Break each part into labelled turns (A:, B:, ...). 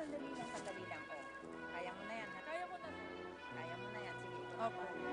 A: sandali lang, sandali lang. Oh, kaya mo na yan, ha?
B: Kaya ko na.
A: Kaya mo na yan. Sige, ito
B: Opo.
A: naman.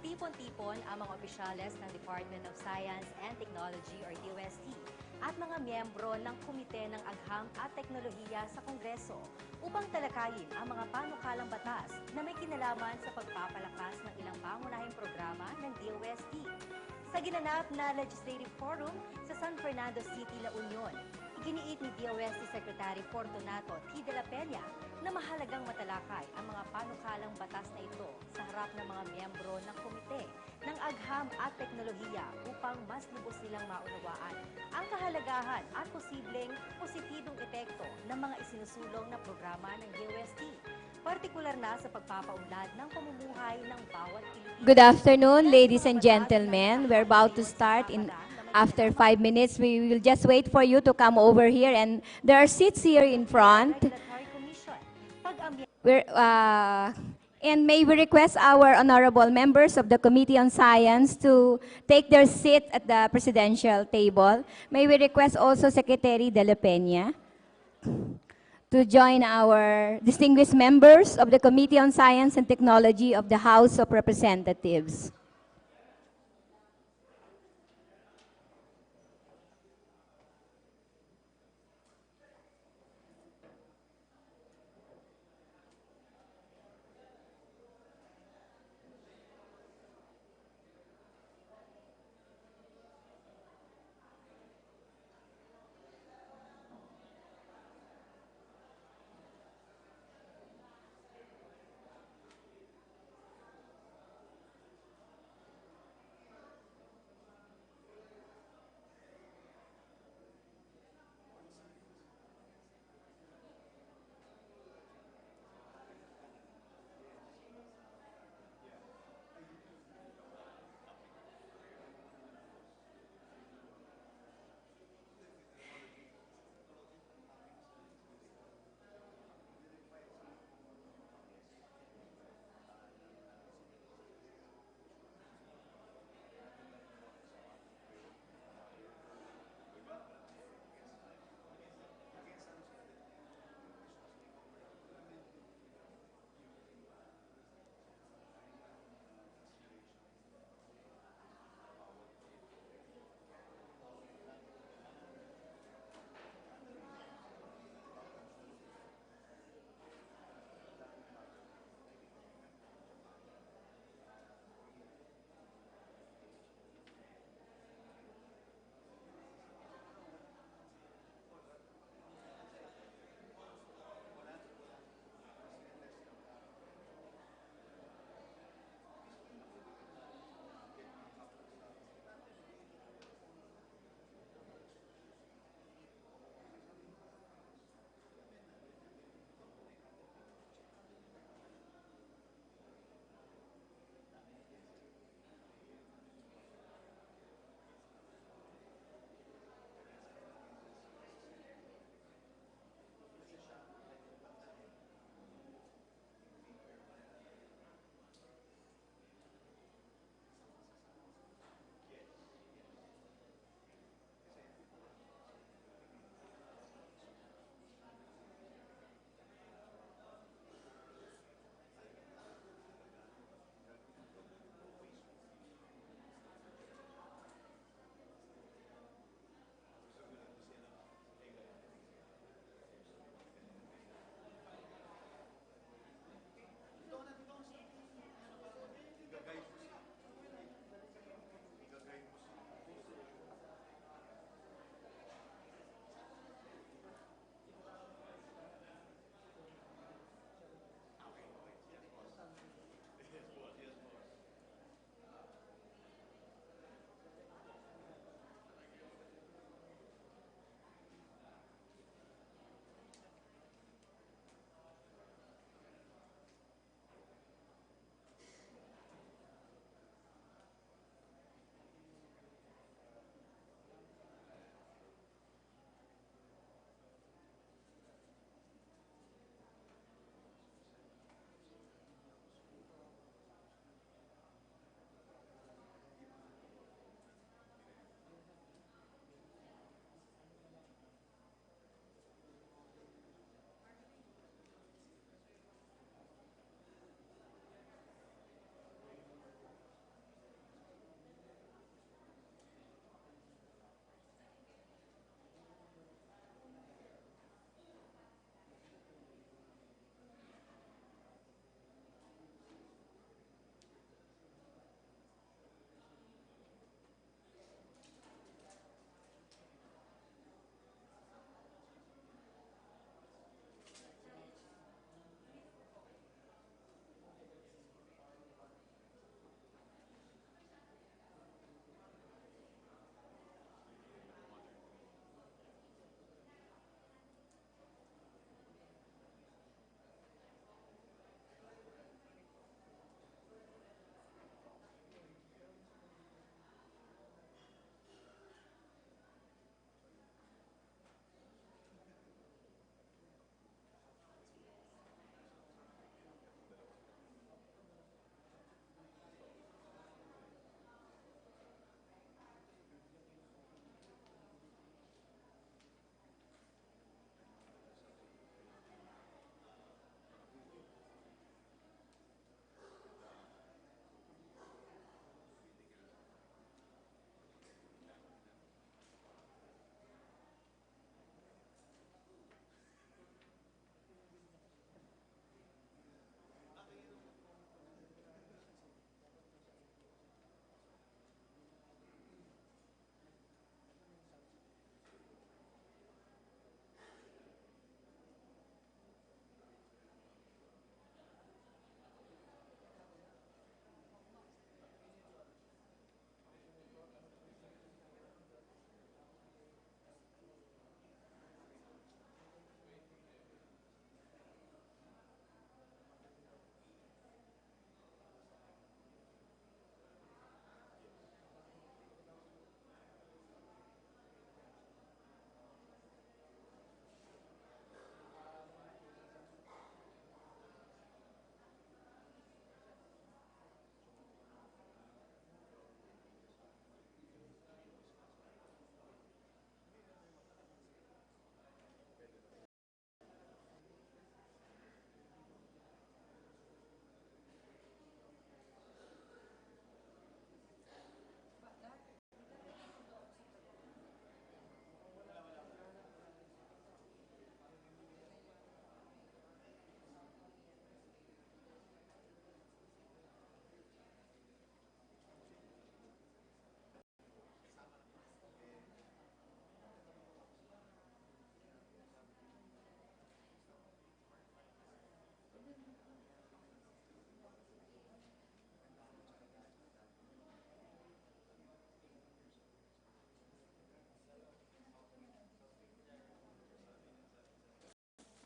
C: Tipon-tipon ang mga opisyales ng Department of Science and Technology or DOST at mga miyembro ng Komite ng Agham at Teknolohiya sa Kongreso upang talakayin ang mga panukalang batas na may kinalaman sa pagpapalakas ng ilang pangunahing programa ng DOST. Sa ginanap na Legislative Forum sa San Fernando City, La Union, iginiit ni DOST Secretary Fortunato T. de la Peña na mahalagang matalakay ang mga panukalang batas na ito sa harap ng mga miyembro ng komite ng agham at teknolohiya upang mas lubos nilang maunawaan ang kahalagahan at posibleng positibong epekto ng mga isinusulong na programa ng DOST, partikular na sa pagpapaunlad ng pamumuhay ng bawat Pilipino.
B: Good afternoon, ladies and gentlemen. We're about to start in after 5 minutes. We will just wait for you to come over here, and there are seats here in front.
C: Regulatory Commission.
B: And may we request our honorable members of the Committee on Science to take their seat at the presidential table. May we request also Secretary De La Peña to join our distinguished members of the Committee on Science and Technology of the House of Representatives.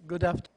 D: Good afternoon.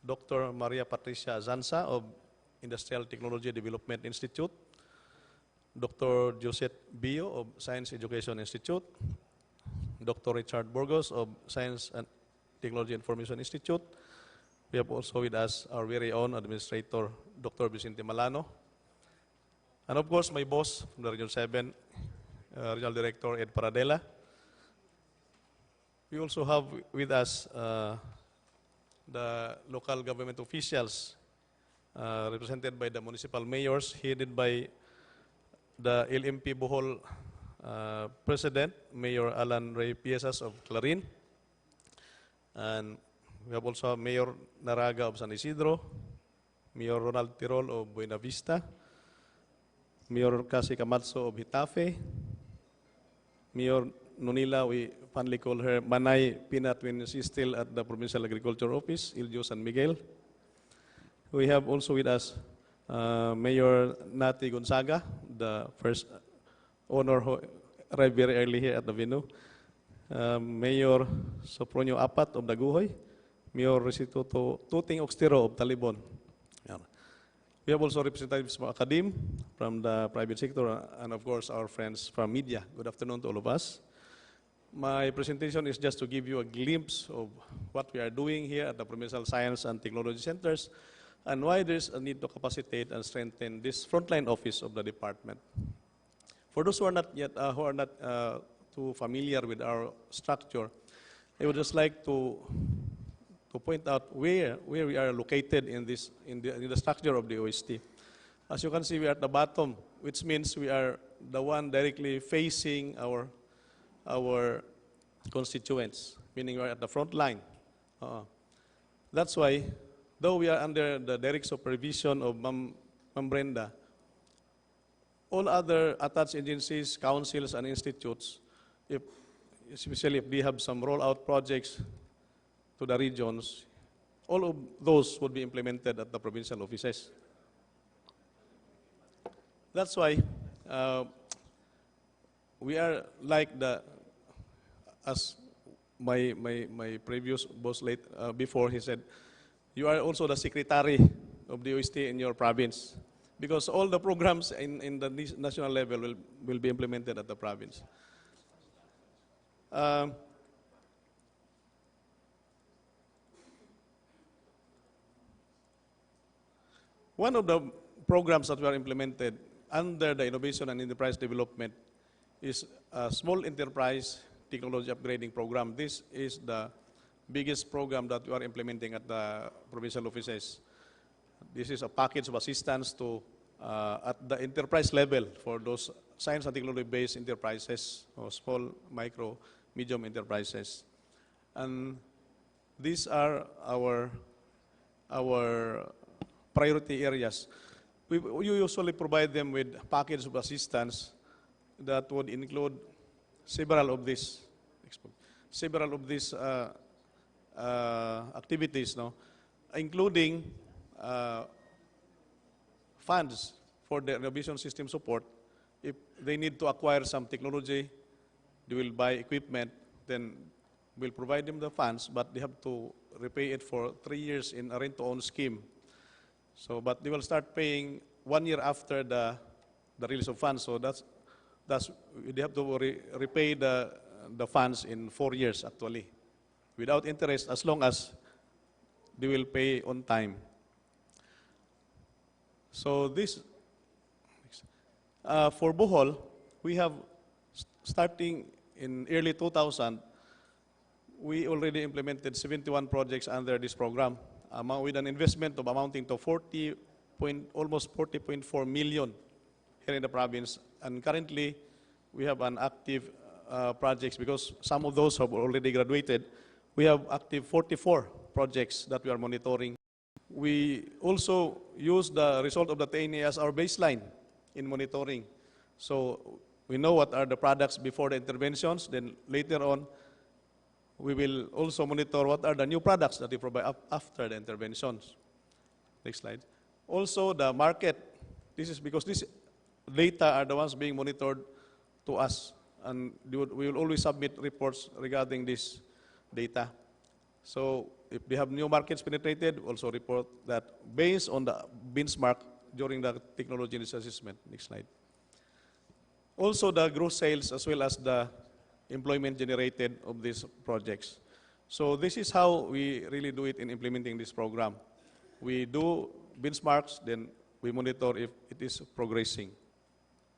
D: Dr. Maria Patricia Zanza of Industrial Technology Development Institute, Dr. Josette Bio of Science Education Institute, Dr. Richard Burgos of Science and Technology Information Institute. We have also with us our very own Administrator, Dr. Vicente Malano. And of course, my boss from the Region 7, Regional Director Ed Paradela. We also have with us the local government officials represented by the municipal mayors, headed by the LMP Bohol President, Mayor Alan Ray Piesas of Clarin. And we have also Mayor Naraga of San Isidro, Mayor Ronald Tirol of Buena Vista, Mayor Kasi Camatso of Hitafe, Mayor Nonila, we fondly call her Manay Pinat when she's still at the Provincial Agriculture Office, Iljo San Miguel. We have also with us Mayor Nati Gonzaga, the first owner who arrived very early here at the venue, Mayor Sopronio Apat of Daguhoy, Mayor Recituto Tuting Oxtero of Talibon. We have also representatives from academe, from the private sector, and of course our friends from media. Good afternoon to all of us. My presentation is just to give you a glimpse of what we are doing here at the Provincial Science and Technology Centers and why there's a need to capacitate and strengthen this frontline office of the department. For those who are not yet too familiar with our structure, I would just like to point out where we are located in the structure of the OST. As you can see, we are at the bottom, which means we are the one directly facing our constituents, meaning we are at the front line. That's why, though we are under the direct supervision of Ma'am Brenda, all other attached agencies, councils, and institutes, especially if they have some rollout projects to the regions, all of those would be implemented at the provincial offices. That's why we are like as my previous boss before, he said, you are also the secretary of the OST in your province, because all the programs in the national level will be implemented at the province. One of the programs that were implemented under the Innovation and Enterprise Development is a Small Enterprise Technology Upgrading Program. This is the biggest program that we are implementing at the provincial offices. This is a package of assistance to at the enterprise level for those science and technology-based enterprises, or small, micro, medium enterprises. And these are our priority areas. We usually provide them with package of assistance that would include several of these activities, including funds for the innovation system support. If they need to acquire some technology, they will buy equipment, then we'll provide them the funds, but they have to repay it for 3 years in a rent-to-own scheme. So, but they will start paying 1 year after the release of funds. So that's they have to repay the funds in 4 years actually, without interest, as long as they will pay on time. So this for Bohol, we have starting in early 2000. We already implemented 71 projects under this program, with an investment of amounting to almost 40.4 million here in the province. And currently, we have an active projects, because some of those have already graduated. We have active 44 projects that we are monitoring. We also use the result of the TNA as our baseline in monitoring. So we know what are the products before the interventions, then later on, we will also monitor what are the new products that we provide after the interventions. Next slide. Also, the market. This is because these data are the ones being monitored to us, and we will always submit reports regarding this data. So if they have new markets penetrated, also report that based on the benchmark during the technology assessment. Next slide. Also, the gross sales as well as the employment generated of these projects. So this is how we really do it in implementing this program. We do benchmarks, then we monitor if it is progressing.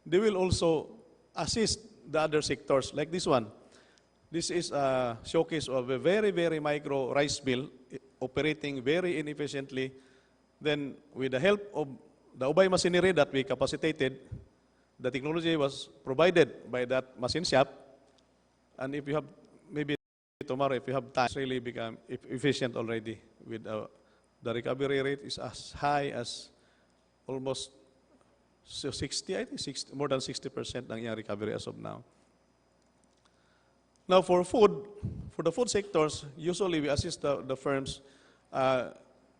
D: They will also assist the other sectors, like this one. This is a showcase of a very, very micro rice mill operating very inefficiently. Then, with the help of the Ubay machinery that we capacitated, the technology was provided by that machine shop. And if you have, maybe tomorrow, if you have time, it's really become efficient already. With the recovery rate is as high as almost 60, I think 60, more than 60% ng iyang recovery as of now. Now, for the food sectors, usually we assist the firms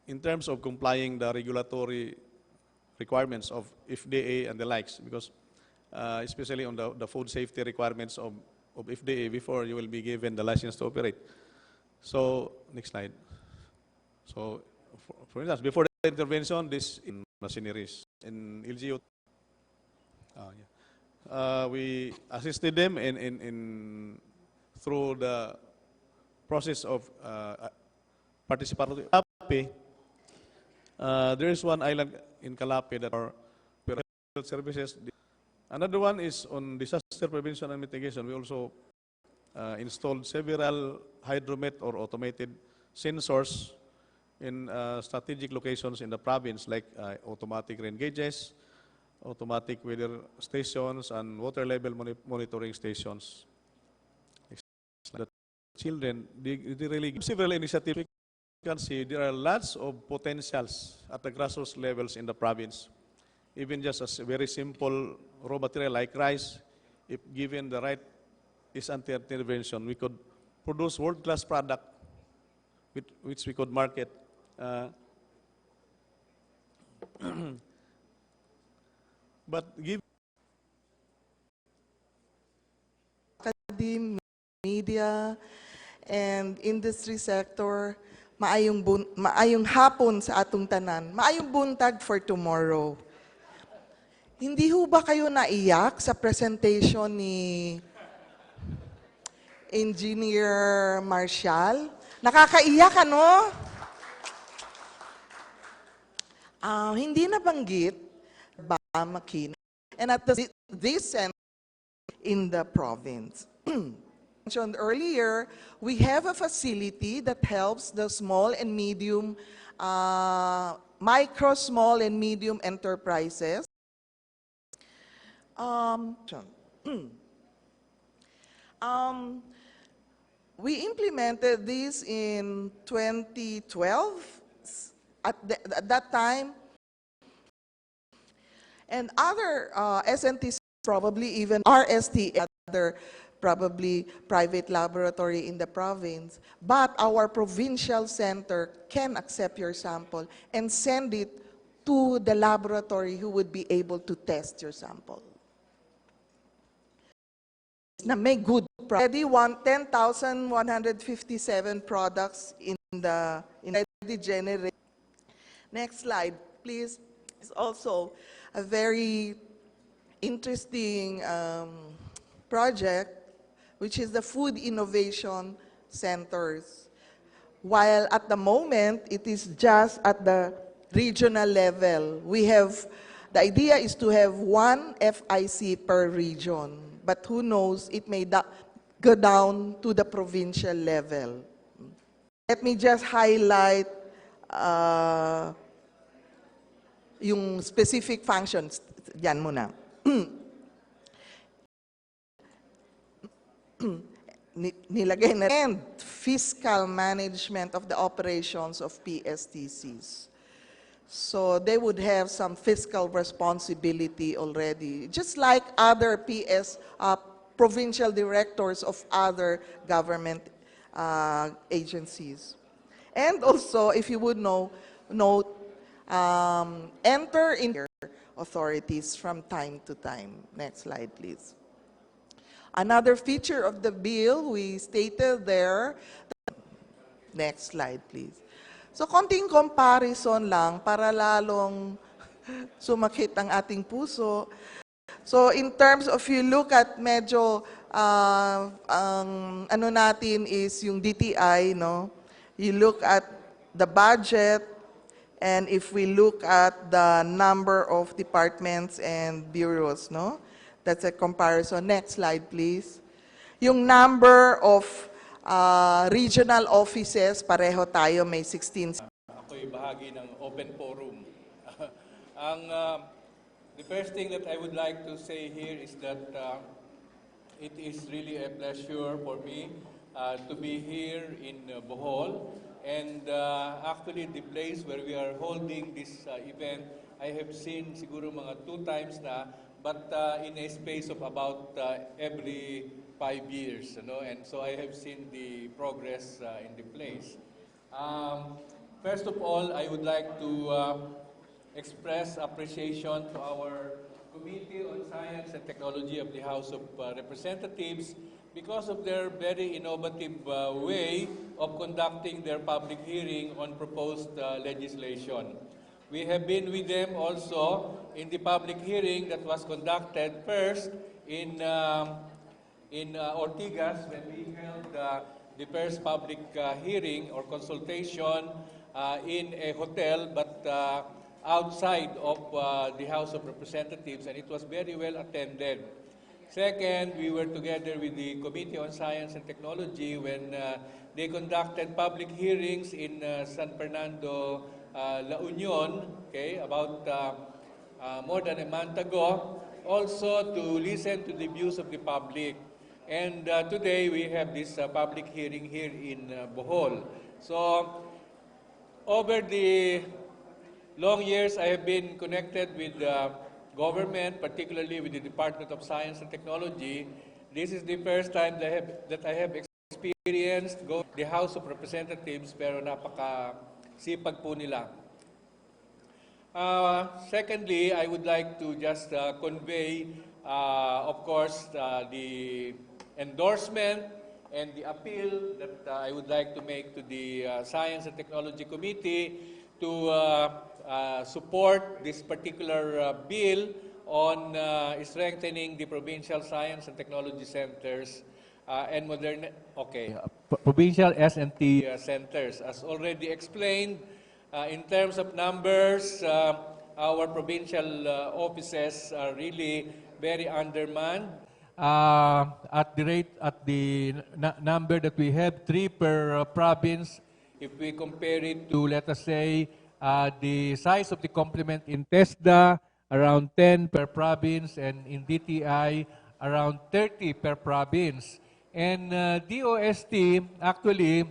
D: in terms of complying the regulatory requirements of FDA and the likes, because especially on the food safety requirements of FDA before you will be given the license to operate. So, next slide. So, for instance, before the intervention, this in machineries in LGU, we assisted them in through the process of participatory. There is one island in Calape that are services. Another one is on disaster prevention and mitigation. We also installed several hydromet or automated sensors in strategic locations in the province, like automatic rain gauges, automatic weather stations, and water level monitoring stations. The children, they really give several initiatives. You can see there are lots of potentials at the grassroots levels in the province. Even just a very simple raw material like rice, if given the right intervention, we could produce world-class product which we could market. But give
E: academia, media, and industry sector, maayong hapon sa atong tanan, maayong buntag for tomorrow. Hindi ho ba kayo naiyak sa presentation ni Engineer Marshall? Nakakaiyak, ano? Hindi nabanggit ba Makin and at this center in the province. Mentioned earlier, we have a facility that helps the small and medium, micro, small, and medium enterprises. We implemented this in 2012. At that time, and other SNTs, probably even RST, other probably private laboratory in the province, but our provincial center can accept your sample and send it to the laboratory who would be able to test your sample. Na may good already 10,157 products in the generate. Next slide, please. It's also a very interesting project, which is the Food Innovation Centers. While at the moment, it is just at the regional level. The idea is to have one FIC per region, but who knows, it may go down to the provincial level. Let me just highlight yung specific functions. Yan muna. Nilagay na and fiscal management of the operations of PSTCs. So they would have some fiscal responsibility already, just like other provincial directors of other government agencies. And also, if you would note, enter in authorities from time to time. Next slide, please. Another feature of the bill, we stated there, Next slide, please. So, konting comparison lang para lalong sumakit ang ating puso. So in terms of you look at medyo ang ano natin is yung DTI, no? You look at the budget, and if we look at the number of departments and bureaus, no? That's a comparison. Next slide, please. Yung number of regional offices, pareho tayo, may 16.
F: Ako'y bahagi ng open forum. The first thing that I would like to say here is that it is really a pleasure for me to be here in Bohol. And actually, the place where we are holding this event, I have seen siguro mga 2 times na, but in a space of about every 5 years. You know? And so I have seen the progress in the place. First of all, I would like to express appreciation to our Committee on Science and Technology of the House of Representatives because of their very innovative way of conducting their public hearing on proposed legislation. We have been with them also in the public hearing that was conducted first in Ortigas when we held the first public hearing or consultation in a hotel, but outside of the House of Representatives, and it was very well attended. Second, we were together with the Committee on Science and Technology when they conducted public hearings in San Fernando, La Union, okay, about more than a month ago, also to listen to the views of the public. And today we have this public hearing here in Bohol. So, over the long years, I have been connected with government, particularly with the Department of Science and Technology. This is the first time that I have experienced the House of Representatives, pero napaka-sipag po nila. Secondly, I would like to just convey, of course, the endorsement and the appeal that I would like to make to the Science and Technology Committee to support this particular bill on strengthening the provincial science and technology centers and provincial S&T centers. As already explained, in terms of numbers, our provincial offices are really very undermanned. At the number that we have, 3 per province. If we compare it to, let us say, the size of the complement in TESDA, around 10 per province, and in DTI, around 30 per province. And DOST actually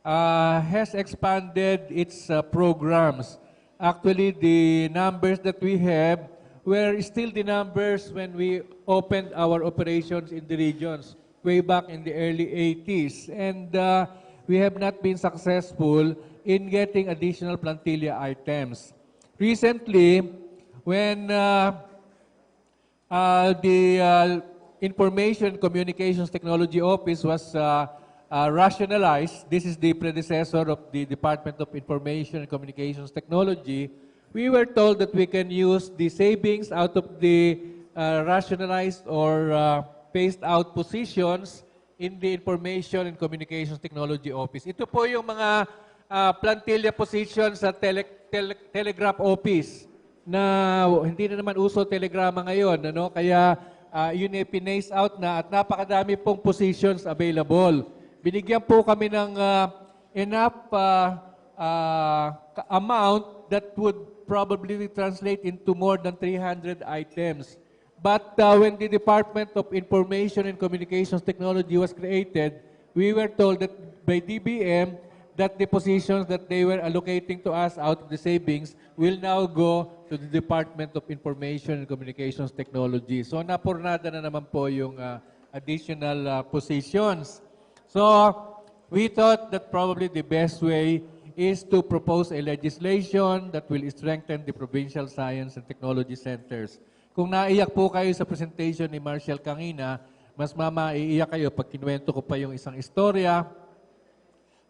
F: has expanded its programs. Actually, the numbers that we have were still the numbers when we opened our operations in the regions way back in the early 80s. And we have not been successful in getting additional plantilla items. Recently, when the Information Communications Technology Office was rationalized, this is the predecessor of the Department of Information and Communications Technology, we were told that we can use the savings out of the rationalized or phased out positions in the Information and Communications Technology Office. Ito po yung mga plantilla positions sa telegraph office na hindi na naman uso telegrama ngayon. Ano? Kaya yun ay pinace out na at napakadami pong positions available. Binigyan po kami ng enough amount that would probably translate into more than 300 items. But when the Department of Information and Communications Technology was created, we were told that by DBM that the positions that they were allocating to us out of the savings will now go to the Department of Information and Communications Technology. So napurnada na naman po yung additional positions. So we thought that probably the best way is to propose a legislation that will strengthen the provincial science and technology centers. Kung naiyak po kayo sa presentation ni Marshall Kangina, mas maiiyak kayo pag kinuwento ko pa yung isang istorya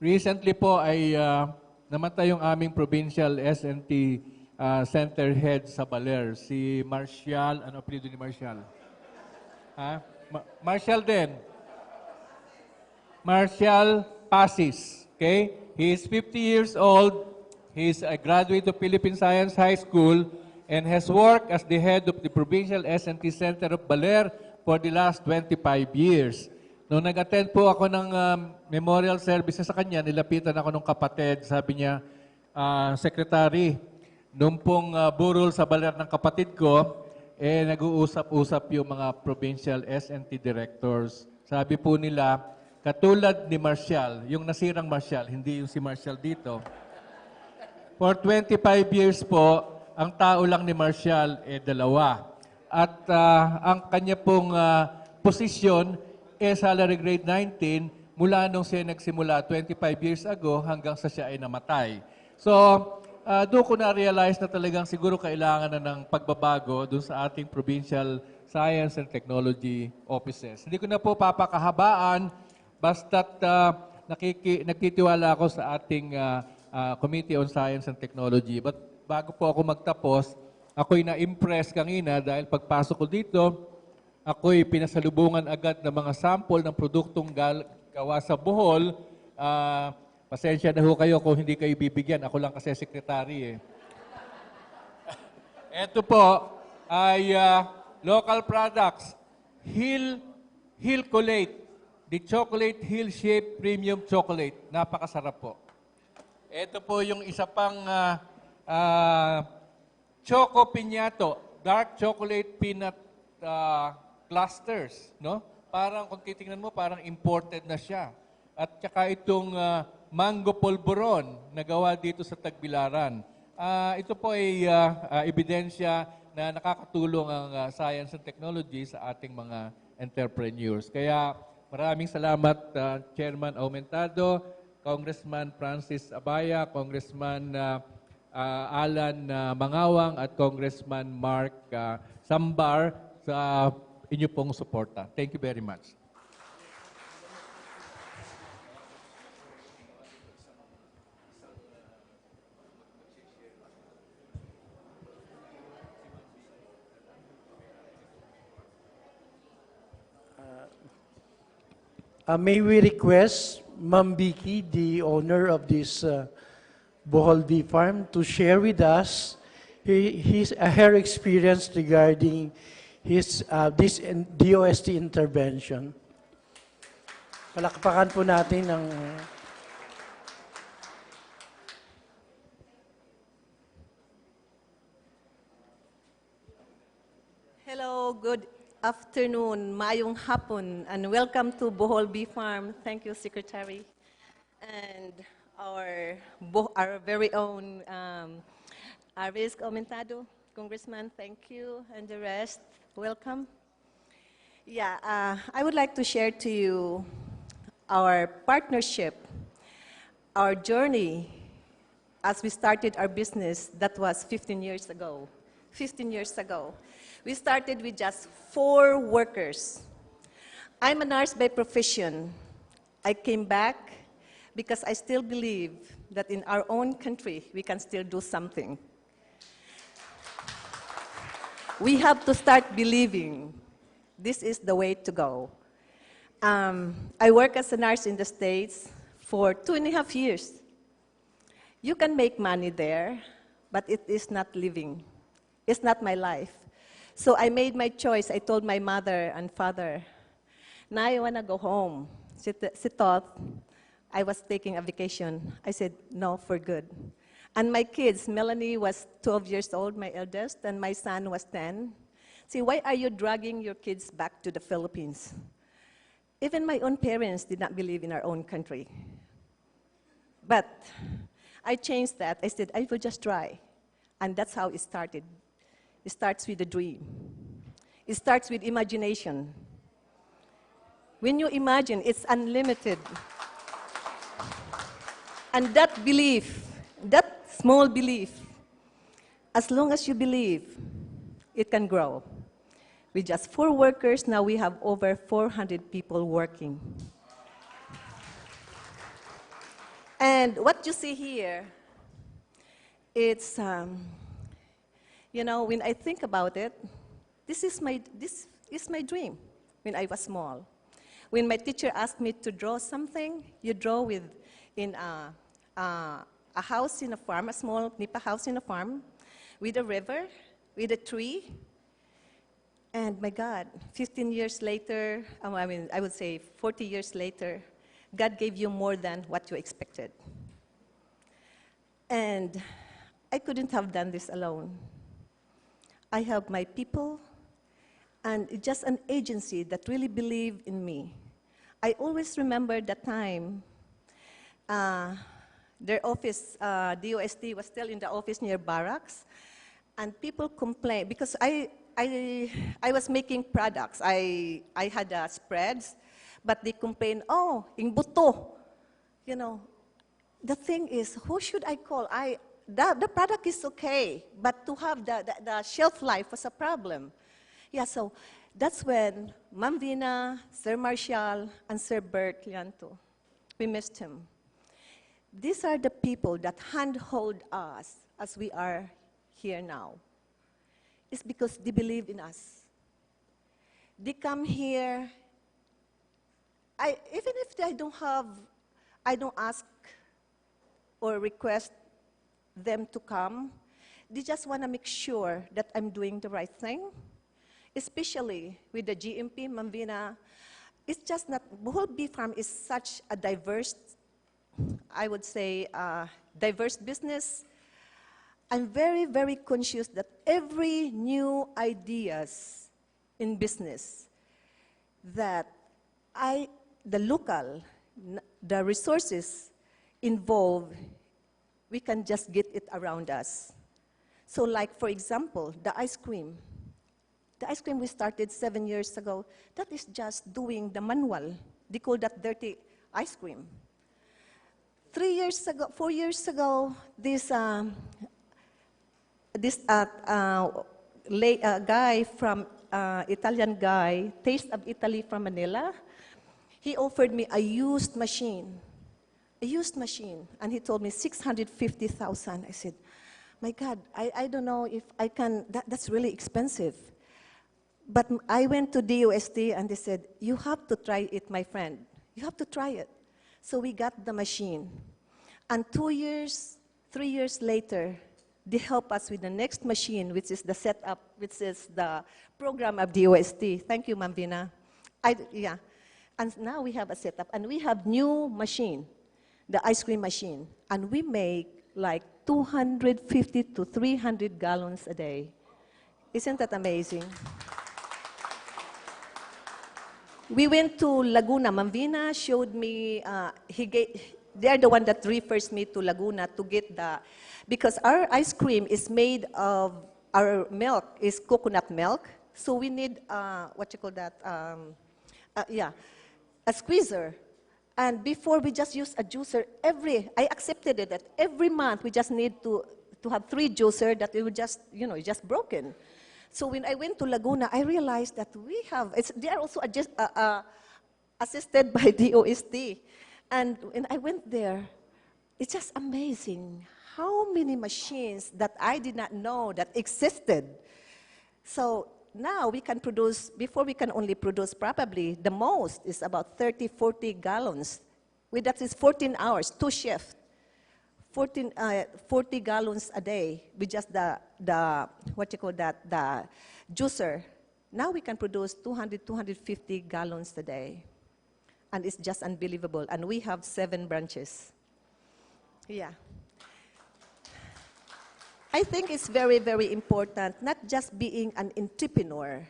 F: recently po ay namatay yung aming provincial S&T center head sa Baler, si Marcial, ano apelyido ni Marcial? Ha? Marcial din. Marcial Pasis. Okay? He is 50 years old. He is a graduate of Philippine Science High School and has worked as the head of the Provincial S&T Center of Baler for the last 25 years. Nung nag-attend po ako ng memorial services sa kanya, nilapitan ako ng kapatid. Sabi niya, Secretary, nung pong burol sa Baler ng kapatid ko, nag-uusap-usap yung mga provincial S&T directors. Sabi po nila, katulad ni Marcial, yung nasirang Marcial, hindi yung si Marcial dito. For 25 years po, ang tao lang ni Marcial dalawa. At ang kanya pong posisyon salary grade 19 mula nung siya nagsimula 25 years ago hanggang sa siya ay namatay. So, doon ko na-realize na talagang siguro kailangan na ng pagbabago doon sa ating provincial science and technology offices. Hindi ko na po papakahabaan, basta't nagtitiwala ako sa ating Committee on Science and Technology. But bago po ako magtapos, ako'y na-impress kanina dahil pagpasok ko dito, ako'y pinasalubungan agad ng mga sample ng produktong gawa sa Bohol. Pasensya na ho kayo kung hindi kayo bibigyan. Ako lang kasi sekretary eh. Ito po ay local products. Hill Colate. The Chocolate Hill Shape Premium Chocolate. Napakasarap po. Ito po yung isa pang Choco Piñato. Dark Chocolate Peanut clusters. No? Parang kung titingnan mo, parang imported na siya. At saka itong mango polvoron na gawa dito sa Tagbilaran. Ito po ay ebidensya na nakakatulong ang science and technology sa ating mga entrepreneurs. Kaya maraming salamat Chairman Aumentado, Congressman Francis Abaya, Congressman Alan Mangawang at Congressman Mark Sambar sa inyo pong suporta. Thank you very much.
G: May we request Ma'am Vicky, the owner of this Bohol Beefarm, to share with us her experience regarding this DOST intervention. Palakpakan po natin ang...
H: Hello, good afternoon, mayong hapon, and welcome to Bohol Beefarm. Thank you, Secretary. And our very own Aris Aumentado, Congressman, thank you, and the rest, welcome. Yeah, I would like to share to you our partnership, our journey as we started our business. That was 15 years ago. 15 years ago. We started with just 4 workers. I'm a nurse by profession. I came back because I still believe that in our own country, we can still do something. We have to start believing this is the way to go. I work as a nurse in the States for 2.5 years. You can make money there, but it is not living. It's not my life. So I made my choice. I told my mother and father, now I want to go home. She thought I was taking a vacation. I said, no, for good. And my kids, Melanie was 12 years old, my eldest, and my son was 10. See, why are you dragging your kids back to the Philippines? Even my own parents did not believe in our own country. But I changed that. I said, I will just try. And that's how it started. It starts with a dream. It starts with imagination. When you imagine, it's unlimited. And that belief, that small belief, as long as you believe, it can grow. With just 4 workers, now we have over 400 people working. And what you see here, it's, when I think about it, this is my dream when I was small. When my teacher asked me to draw something, you draw in a house in a farm, a small nipa house in a farm, with a river, with a tree. And my God, 15 years later, I would say 40 years later, God gave you more than what you expected. And I couldn't have done this alone. I have my people and just an agency that really believed in me. I always remember the time their office, DOST, was still in the office near barracks, and people complained because I was making products. I had spreads, but they complained, oh, ing buto. You know, the thing is, who should I call? The product is okay, but to have the shelf life was a problem. Yeah, so that's when Ma'am Vina, Sir Marshall, and Sir Bert Lianto, we missed him. These are the people that handhold us as we are here now. It's because they believe in us. They come here, even if I don't ask or request them to come, they just want to make sure that I'm doing the right thing, especially with the GMP, Ma'am Vina. It's just not, Bohol Beefarm is such a diverse, I would say, diverse business. I'm very, very conscious that every new ideas in business that the local, the resources involved, we can just get it around us. So like, for example, the ice cream. The ice cream we started 7 years ago, that is just doing the manual. They call that dirty ice cream. 3 years ago, 4 years ago, this guy from, Italian guy, Taste of Italy from Manila, he offered me a used machine, and he told me 650,000. I said, my God, I don't know if I can, that's really expensive. But I went to DOST and they said, you have to try it, my friend. You have to try it. So we got the machine. And 2 years, 3 years later, they help us with the next machine, which is the setup, which is the program of DOST. Thank you, Ma'am Vina. Yeah. And now we have a setup, and we have new machine, the ice cream machine, and we make like 250 to 300 gallons a day. Isn't that amazing? We went to Laguna. Ma'am Vina showed me, they're the one that refers me to Laguna to get because our ice cream is made of, our milk is coconut milk, so we need, what you call that, a squeezer. And before we just use a juicer I accepted it that every month we just need to have 3 juicer that it would just, just broken. So when I went to Laguna, I realized that they are also assisted by DOST. And when I went there, it's just amazing how many machines that I did not know that existed. So now we can produce, before we can only produce probably, the most is about 30, 40 gallons. That is 14 hours, 2 shifts. 40 gallons a day with just the juicer. Now we can produce 200, 250 gallons a day. And it's just unbelievable. And we have 7 branches. Yeah. I think it's very, very important, not just being an entrepreneur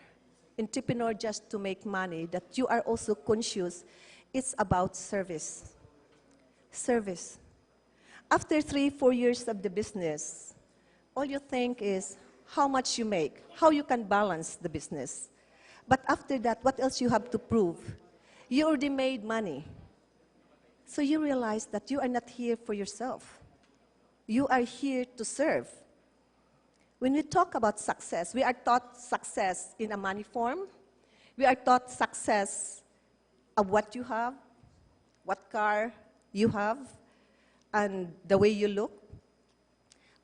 H: just to make money, that you are also conscious. It's about service. Service. After 3, 4 years of the business, all you think is how much you make, how you can balance the business. But after that, what else you have to prove? You already made money. So you realize that you are not here for yourself. You are here to serve. When we talk about success, we are taught success in a money form. We are taught success of what you have, what car you have, and the way you look.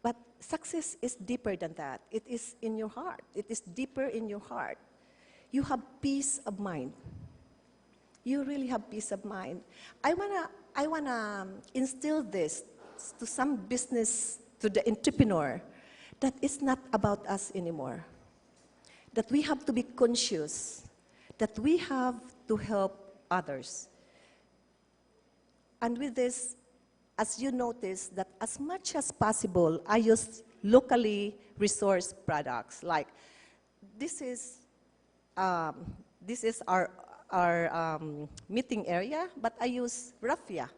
H: But success is deeper than that. It is in your heart. It is deeper in your heart. You have peace of mind. You really have peace of mind. I wanna instill this to some business, to the entrepreneur, that it's not about us anymore. That we have to be conscious, that we have to help others. And with this, as you notice, that as much as possible, I use locally resourced products. Like this is our meeting area, but I use raffia.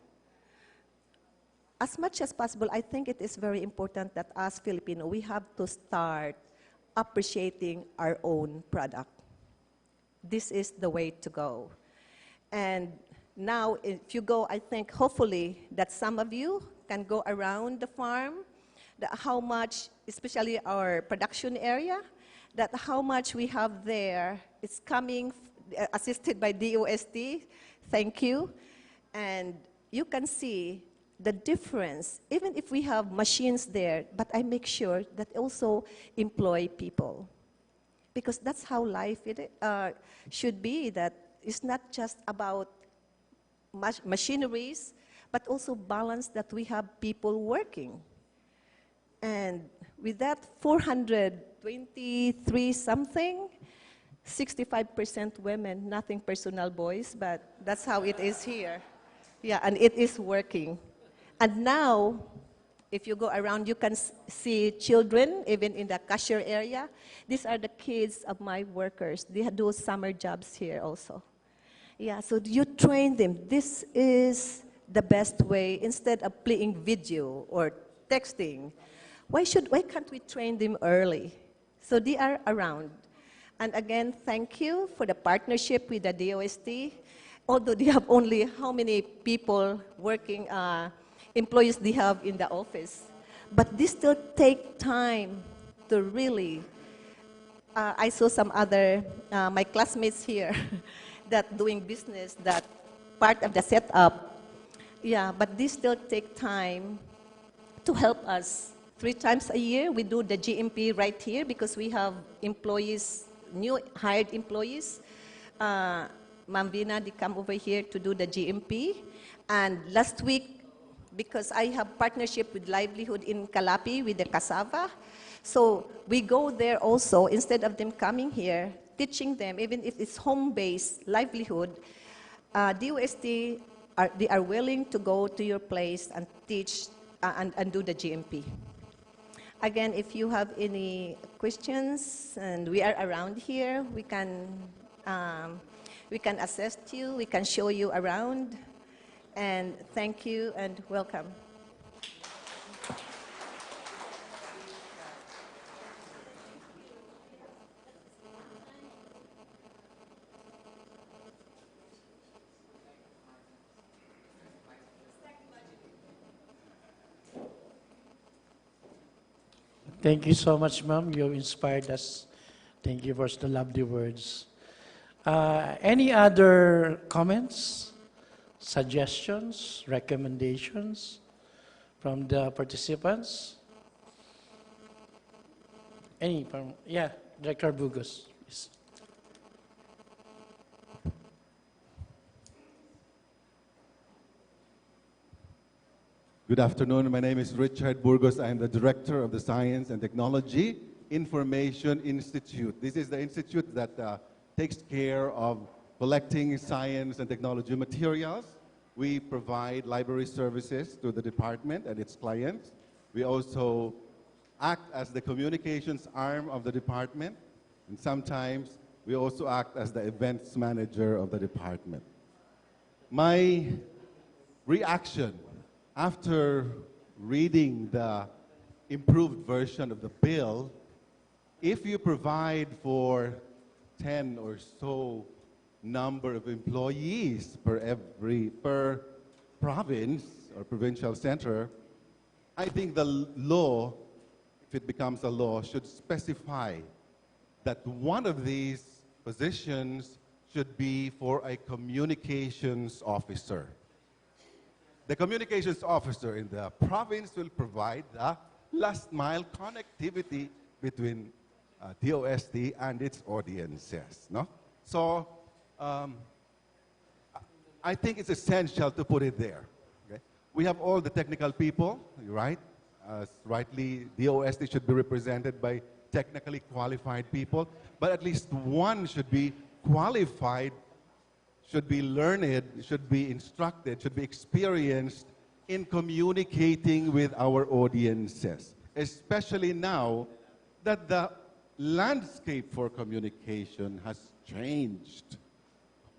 H: As much as possible, I think it is very important that as Filipino, we have to start appreciating our own product. This is the way to go. And now, if you go, I think hopefully that some of you can go around the farm, how much, especially our production area, that how much we have there is coming, assisted by DOST. Thank you. And you can see the difference, even if we have machines there, but I make sure that also employ people. Because that's how life should be, that it's not just about machineries, but also balance that we have people working. And with that 423 something, 65% women, nothing personal, boys, but that's how it is here. Yeah, and it is working. And now, if you go around, you can see children, even in the cashier area. These are the kids of my workers. They do summer jobs here also. Yeah, so you train them. This is the best way, instead of playing video or texting. Why can't we train them early? So they are around. And again, thank you for the partnership with the DOST. Although they have only how many people working, employees they have in the office. But they still take time to really, I saw some other, my classmates here, that doing business, that part of the setup. Yeah, but they still take time to help us. 3 times a year, we do the GMP right here because we have employees, new hired employees. Ma'am Vina, they come over here to do the GMP. And last week, because I have partnership with Livelihood in Calapi with the cassava, so we go there also, instead of them coming here, teaching them, even if it's home-based livelihood, DOST, they are willing to go to your place and teach and do the GMP. Again, if you have any questions, and we are around here, we can assist you, we can show you around, and thank you and welcome.
G: Thank you so much, ma'am. You inspired us. Thank you for the lovely words. Any other comments, suggestions, recommendations from the participants? Any from, yeah, Director Burgos, please.
I: Good afternoon. My name is Richard Burgos. I am the Director of the Science and Technology Information Institute. This is the institute that takes care of collecting science and technology materials. We provide library services to the department and its clients. We also act as the communications arm of the department, and sometimes we also act as the events manager of the department. My reaction after reading the improved version of the bill, if you provide for 10 or so number of employees per province or provincial center, I think the law, if it becomes a law, should specify that one of these positions should be for a communications officer. the communications officer in the province will provide the last mile connectivity between DOST and its audiences. No? So I think it's essential to put it there. Okay? We have all the technical people, right? Rightly, DOST should be represented by technically qualified people, but at least one should be qualified, should be learned, should be instructed, should be experienced in communicating with our audiences, especially now that the landscape for communication has changed.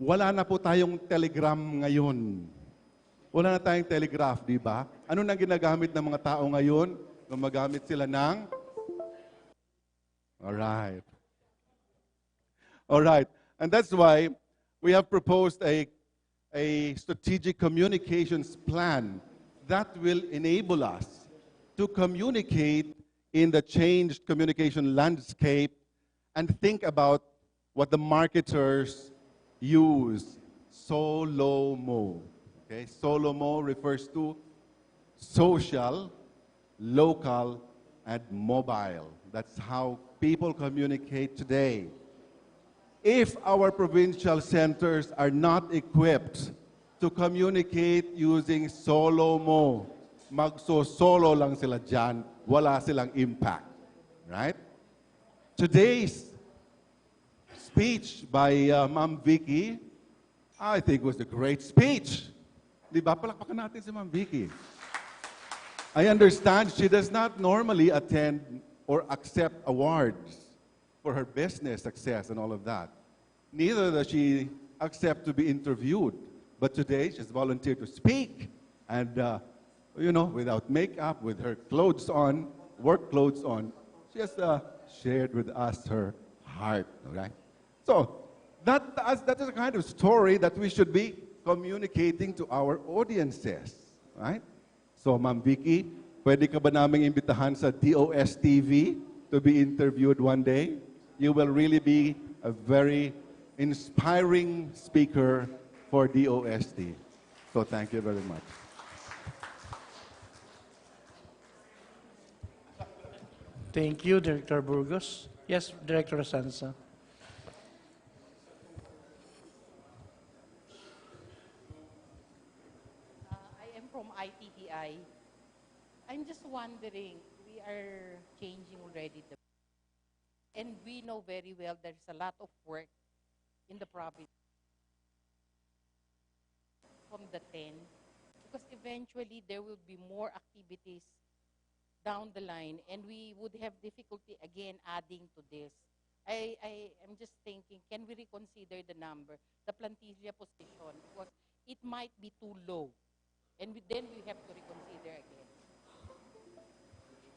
I: Wala na po tayong telegram ngayon. Wala na tayong telegraph, di ba? Ano nang ginagamit ng mga tao ngayon? Gumagamit sila ng... Alright. Alright. And that's why we have proposed a strategic communications plan that will enable us to communicate in the changed communication landscape and think about what the marketers use. SOLO-MO. Okay? SOLO-MO refers to social, local, and mobile. That's how people communicate today. If our provincial centers are not equipped to communicate using SOLO-MO, magso-solo lang sila dyan, wala silang impact. Right? Today's speech by Ma'am Vicky, I think was a great speech. Di ba? Palakpakan natin si Ma'am Vicky. I understand she does not normally attend or accept awards for her business success and all of that. Neither does she accept to be interviewed. But today, she's volunteered to speak. And, without makeup, with her clothes on, work clothes on, she has shared with us her heart, all right? So, that is the kind of story that we should be communicating to our audiences, right? So, Ma'am Vicky, pwede ka ba naming imbitahan sa DOST-TV to be interviewed one day? You will really be a very inspiring speaker for DOST. So, thank you very much.
G: Thank you, Director Burgos. Yes, Director Sansa.
J: I am from ITDI. I'm just wondering, we are changing already and we know very well there's a lot of work in the province from the 10 because eventually there will be more activities down the line and we would have difficulty again adding to this. I am just thinking, can we reconsider the number, the plantilla position, because it might be too low and then we have to reconsider again.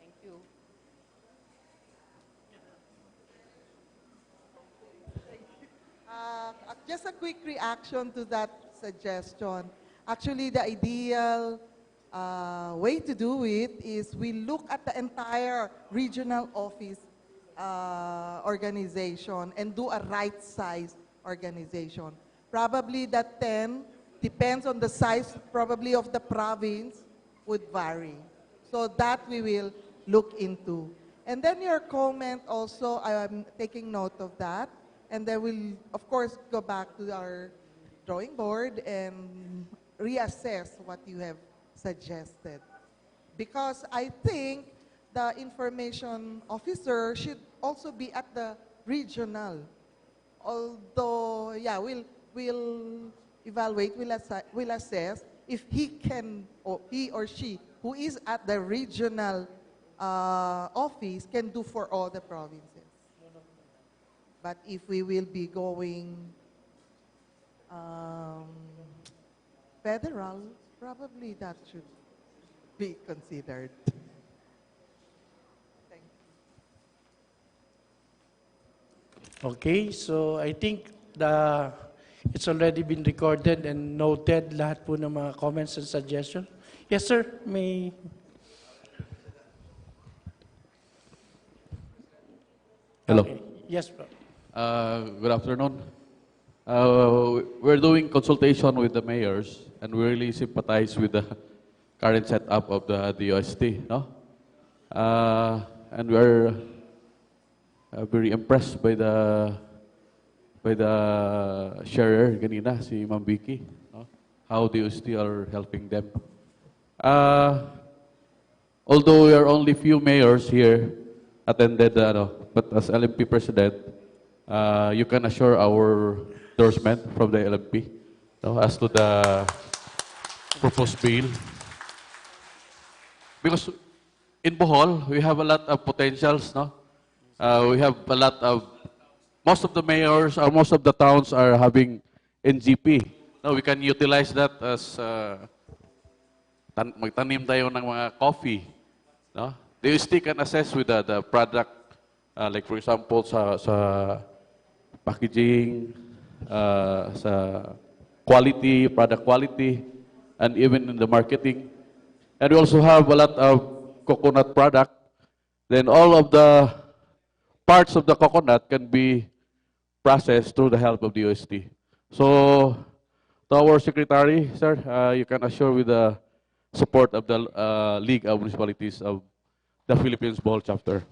J: Thank you.
E: Just a quick reaction to that suggestion. Actually, the ideal way to do it is we look at the entire regional office organization and do a right-size organization. Probably that 10 depends on the size probably of the province would vary. So that we will look into. And then your comment also, I'm taking note of that. And then we'll, of course, go back to our drawing board and reassess what you have suggested. Because I think the information officer should also be at the regional. Although, yeah, we'll evaluate, we'll assess if he can, or he or she, who is at the regional office, can do for all the provinces. But if we will be going federal, probably that should be considered. Thank you.
G: Okay, so I think it's already been recorded and noted lahat po ng mga comments and suggestions. Yes, sir, may...
K: Hello.
G: Okay. Yes, bro.
K: Good afternoon. We're doing consultation with the mayors, and we really sympathize with the current setup of the DOST, no? And we're very impressed by the sharer ganina, si Ma'am Vicky, no? How DOST are helping them. Although we are only few mayors here attended, but as LMP President, you can assure our endorsement from the LMP, no, as to the proposed bill. Because in Bohol, we have a lot of potentials, no? We have a lot of, most of the mayors, or most of the towns are having NGP. No, we can utilize that as magtanim tayo ng mga coffee, no? They still can assess with the product, like for example sa packaging, sa quality, product quality, and even in the marketing. And we also have a lot of coconut product. Then all of the parts of the coconut can be processed through the help of the OST. So, to our secretary, sir, you can assure with the support of the League of Municipalities of the Philippines Bohol chapter.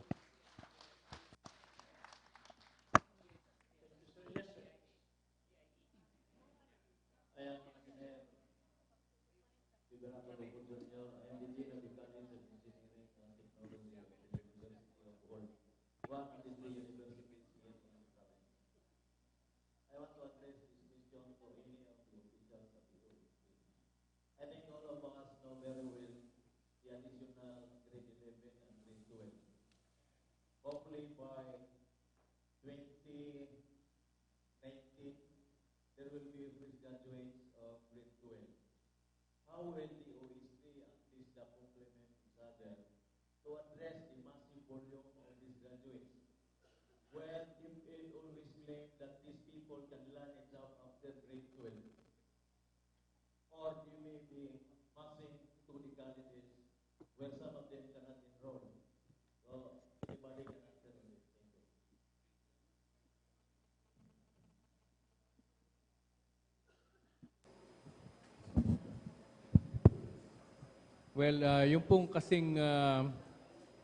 F: Well, yung pong kasing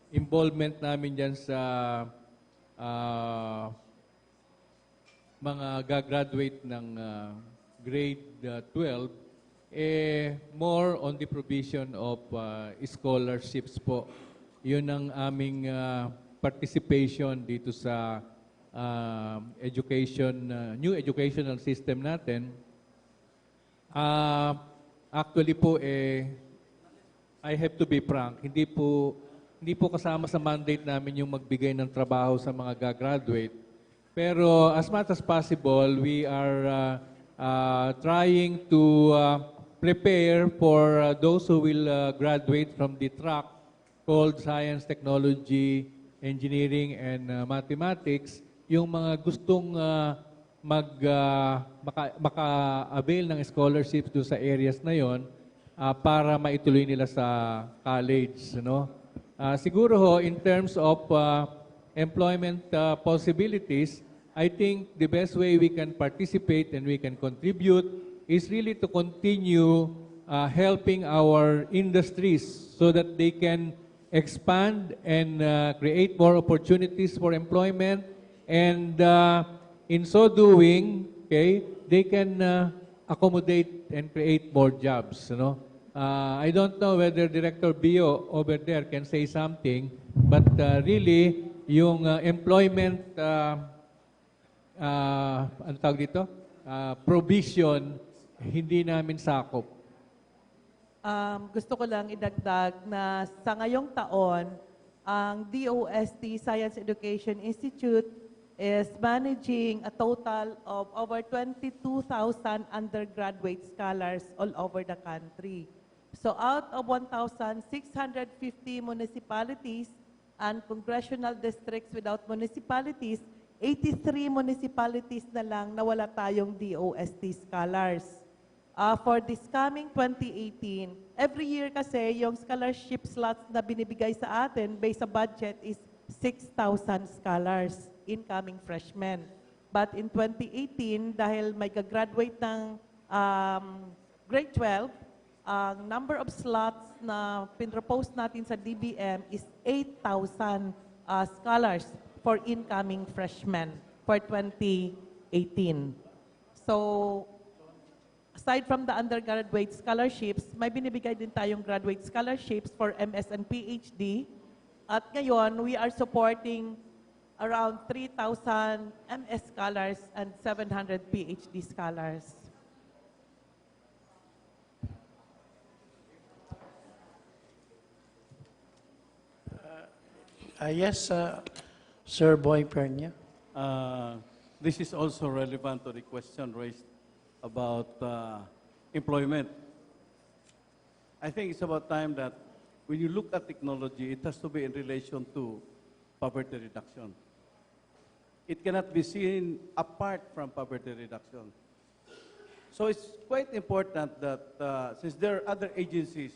F: involvement namin dyan sa mga gagraduate ng grade 12, more on the provision of scholarships po. Yun ang aming participation dito sa new educational system natin. Actually po, I have to be frank, hindi po kasama sa mandate namin yung magbigay ng trabaho sa mga gagraduate. Pero as much as possible, we are trying to prepare for those who will graduate from the track called Science, Technology, Engineering, and Mathematics, yung mga gustong maka-avail ng scholarships doon sa areas na yon, para maituloy nila sa college, no? Siguro ho, in terms of employment possibilities, I think the best way we can participate and we can contribute is really to continue helping our industries so that they can expand and create more opportunities for employment, and in so doing, okay, they can accommodate and create more jobs, you know. I don't know whether Director Bio over there can say something, but really, yung employment, ano tawag dito? Provision, hindi namin sakop.
L: Gusto ko lang idagdag na sa ngayong taon, ang DOST Science Education Institute is managing a total of over 22,000 undergraduate scholars all over the country. So out of 1,650 municipalities and congressional districts without municipalities, 83 municipalities na lang na wala tayong DOST scholars. For this coming 2018, every year kasi yung scholarship slots na binibigay sa atin based sa budget is 6,000 scholars, incoming freshmen. But in 2018, dahil may gagraduate ng grade 12, ang number of slots na pinropose natin sa DBM is 8,000 scholars for incoming freshmen for 2018. So, aside from the undergraduate scholarships, may binibigay din tayong graduate scholarships for MS and PhD. At ngayon, we are supporting around 3,000 MS scholars and 700 PhD scholars.
G: Yes, Sir Boy Pernia.
M: This is also relevant to the question raised about employment. I think it's about time that when you look at technology, it has to be in relation to poverty reduction. It cannot be seen apart from poverty reduction. So it's quite important that since there are other agencies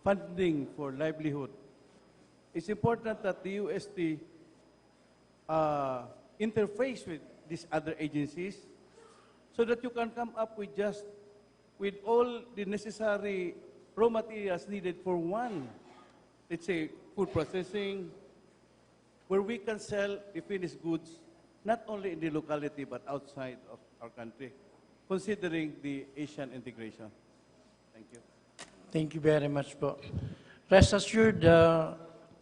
M: funding for livelihood, it's important that the UST interface with these other agencies so that you can come up with all the necessary raw materials needed for one, let's say, food processing, where we can sell the finished goods not only in the locality but outside of our country, considering the Asian integration. Thank you.
G: Thank you very much, po. Rest assured,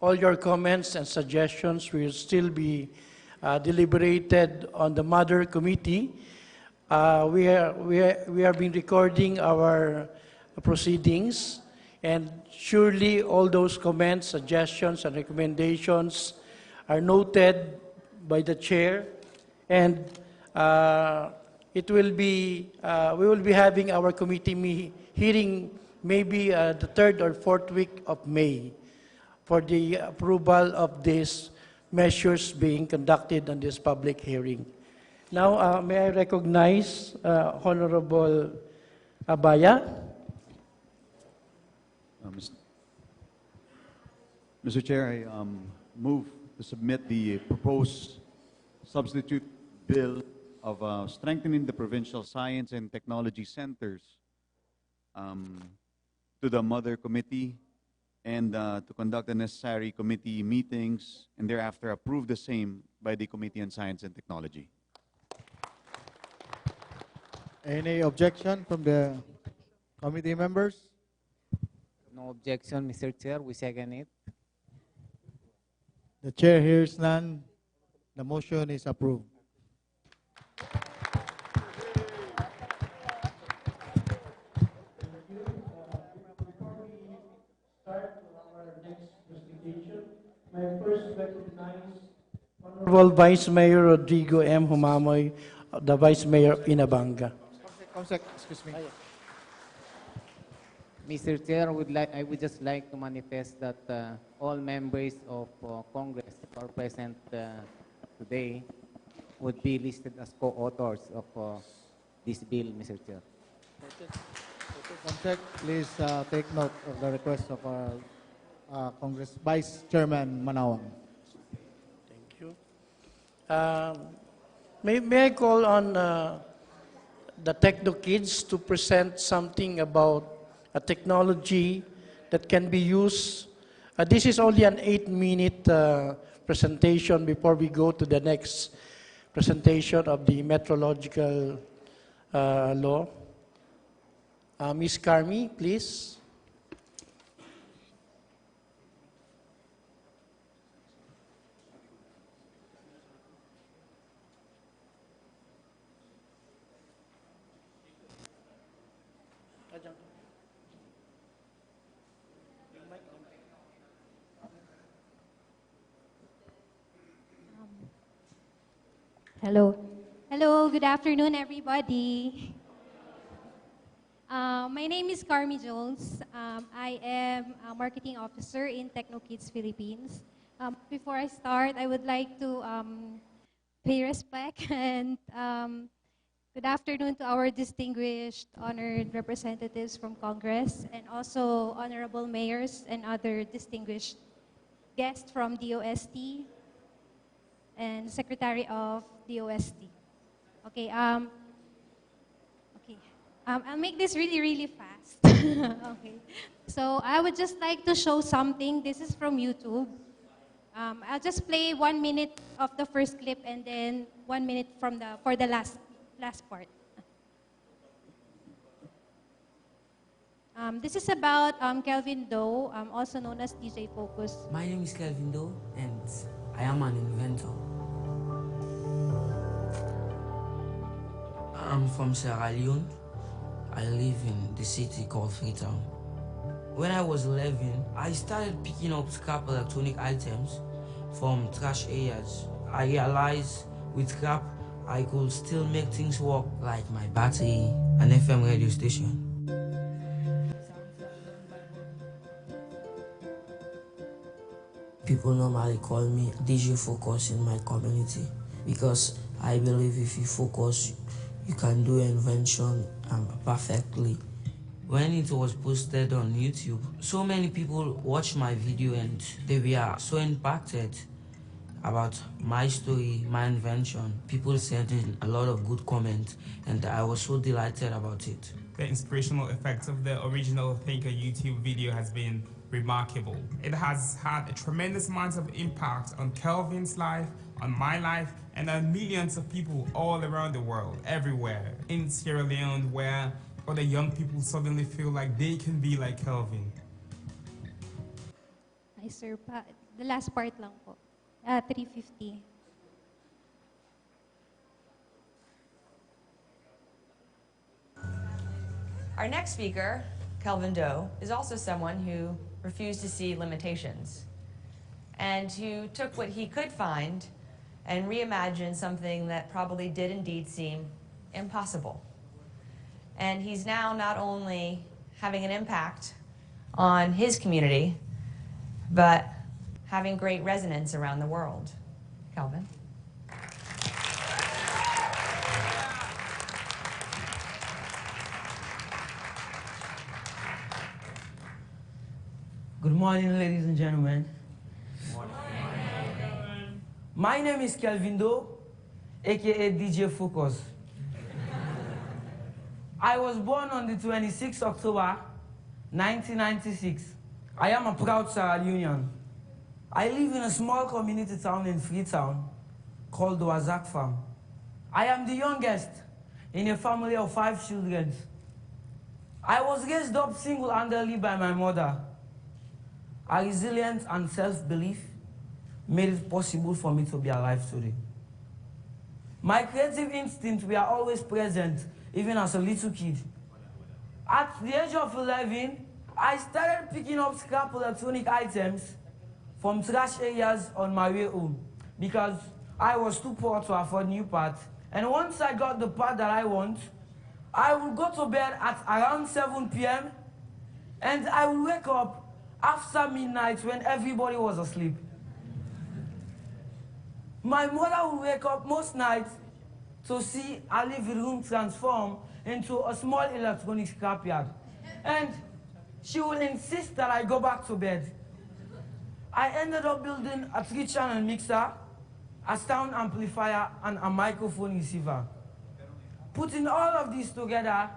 G: all your comments and suggestions will still be deliberated on the Mother Committee. We have been recording our proceedings, and surely all those comments, suggestions, and recommendations are noted by the chair, and we will be having our committee hearing maybe the 3rd or 4th week of May for the approval of these measures being conducted on this public hearing. Now, may I recognize Honorable Abaya?
N: Mr. Chair, I move to submit the proposed substitute bill of strengthening the provincial science and technology centers to the Mother Committee and to conduct the necessary committee meetings and thereafter approve the same by the Committee on Science and Technology.
O: Any objection from the committee members?
P: No objection, Mr. Chair. We second it.
O: The chair hears none. The motion is approved.
G: May I first recognize Honorable Vice Mayor Rodrigo M. Humamoy, the Vice Mayor of Inabanga.
O: Excuse me.
P: Mr. Chair, I would just like to manifest that all members of Congress who are present today would be listed as co-authors of this bill, Mr. Chair.
O: Comsec, please take note of the request of our Congress Vice Chairman Manawang.
G: Thank you. May I call on the Techno Kids to present something about a technology that can be used. This is only an 8-minute presentation before we go to the next presentation of the metrological law. Ms. Carmi, please.
Q: Hello. Hello, good afternoon, everybody. My name is Carmi Jones. I am a marketing officer in Techno-Kids Philippines. Before I start, I would like to pay respect and good afternoon to our distinguished honored representatives from Congress and also honorable mayors and other distinguished guests from DOST and Secretary of DOST. Okay. I'll make this really, really fast. Okay. So I would just like to show something. This is from YouTube. I'll just play 1 minute of the first clip and then 1 minute for the last part. This is about Kelvin Doe, also known as DJ Focus.
R: My name is Kelvin Doe, and I am an inventor. I'm from Sierra Leone. I live in the city called Freetown. When I was 11, I started picking up scrap electronic items from trash areas. I realized with scrap, I could still make things work, like my battery, an FM radio station. People normally call me DJ Focus in my community because I believe if you focus, you can do invention perfectly. When it was posted on YouTube, so many people watched my video and they were so impacted about my story, my invention. People sent in a lot of good comments and I was so delighted about it.
S: The inspirational effect of the original Thinker YouTube video has been remarkable. It has had a tremendous amount of impact on Kelvin's life, on my life, and on millions of people all around the world, everywhere. In Sierra Leone, where other young people suddenly feel like they can be like Kelvin.
Q: Hi, sir. The last part lang po. 350.
T: Our next speaker, Kelvin Doe, is also someone who refused to see limitations and who took what he could find and reimagined something that probably did indeed seem impossible. And he's now not only having an impact on his community, but having great resonance around the world. Kelvin.
R: Good morning, ladies and gentlemen. My name is Kelvin Doe, aka DJ Focus. I was born on the 26th October, 1996. I am a proud Sierra Leonean. I live in a small community town in Freetown called Beefarm. I am the youngest in a family of 5 children. I was raised up single-handedly by my mother. Her resilience and self-belief made it possible for me to be alive today. My creative instincts were always present, even as a little kid. At the age of 11, I started picking up scrap electronic items from trash areas on my way home because I was too poor to afford new parts. And once I got the part that I want, I would go to bed at around 7 p.m. and I would wake up after midnight when everybody was asleep. My mother would wake up most nights to see our living room transform into a small electronic scrapyard. And she would insist that I go back to bed. I ended up building a 3-channel mixer, a sound amplifier, and a microphone receiver. Putting all of this together,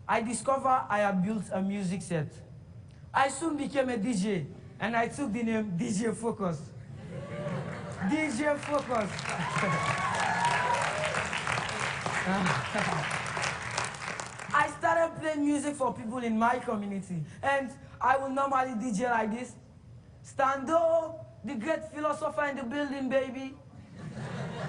R: I discovered I had built a music set. I soon became a DJ, and I took the name DJ Focus. DJ Focus. I started playing music for people in my community, and I will normally DJ like this. Stando, the great philosopher in the building, baby.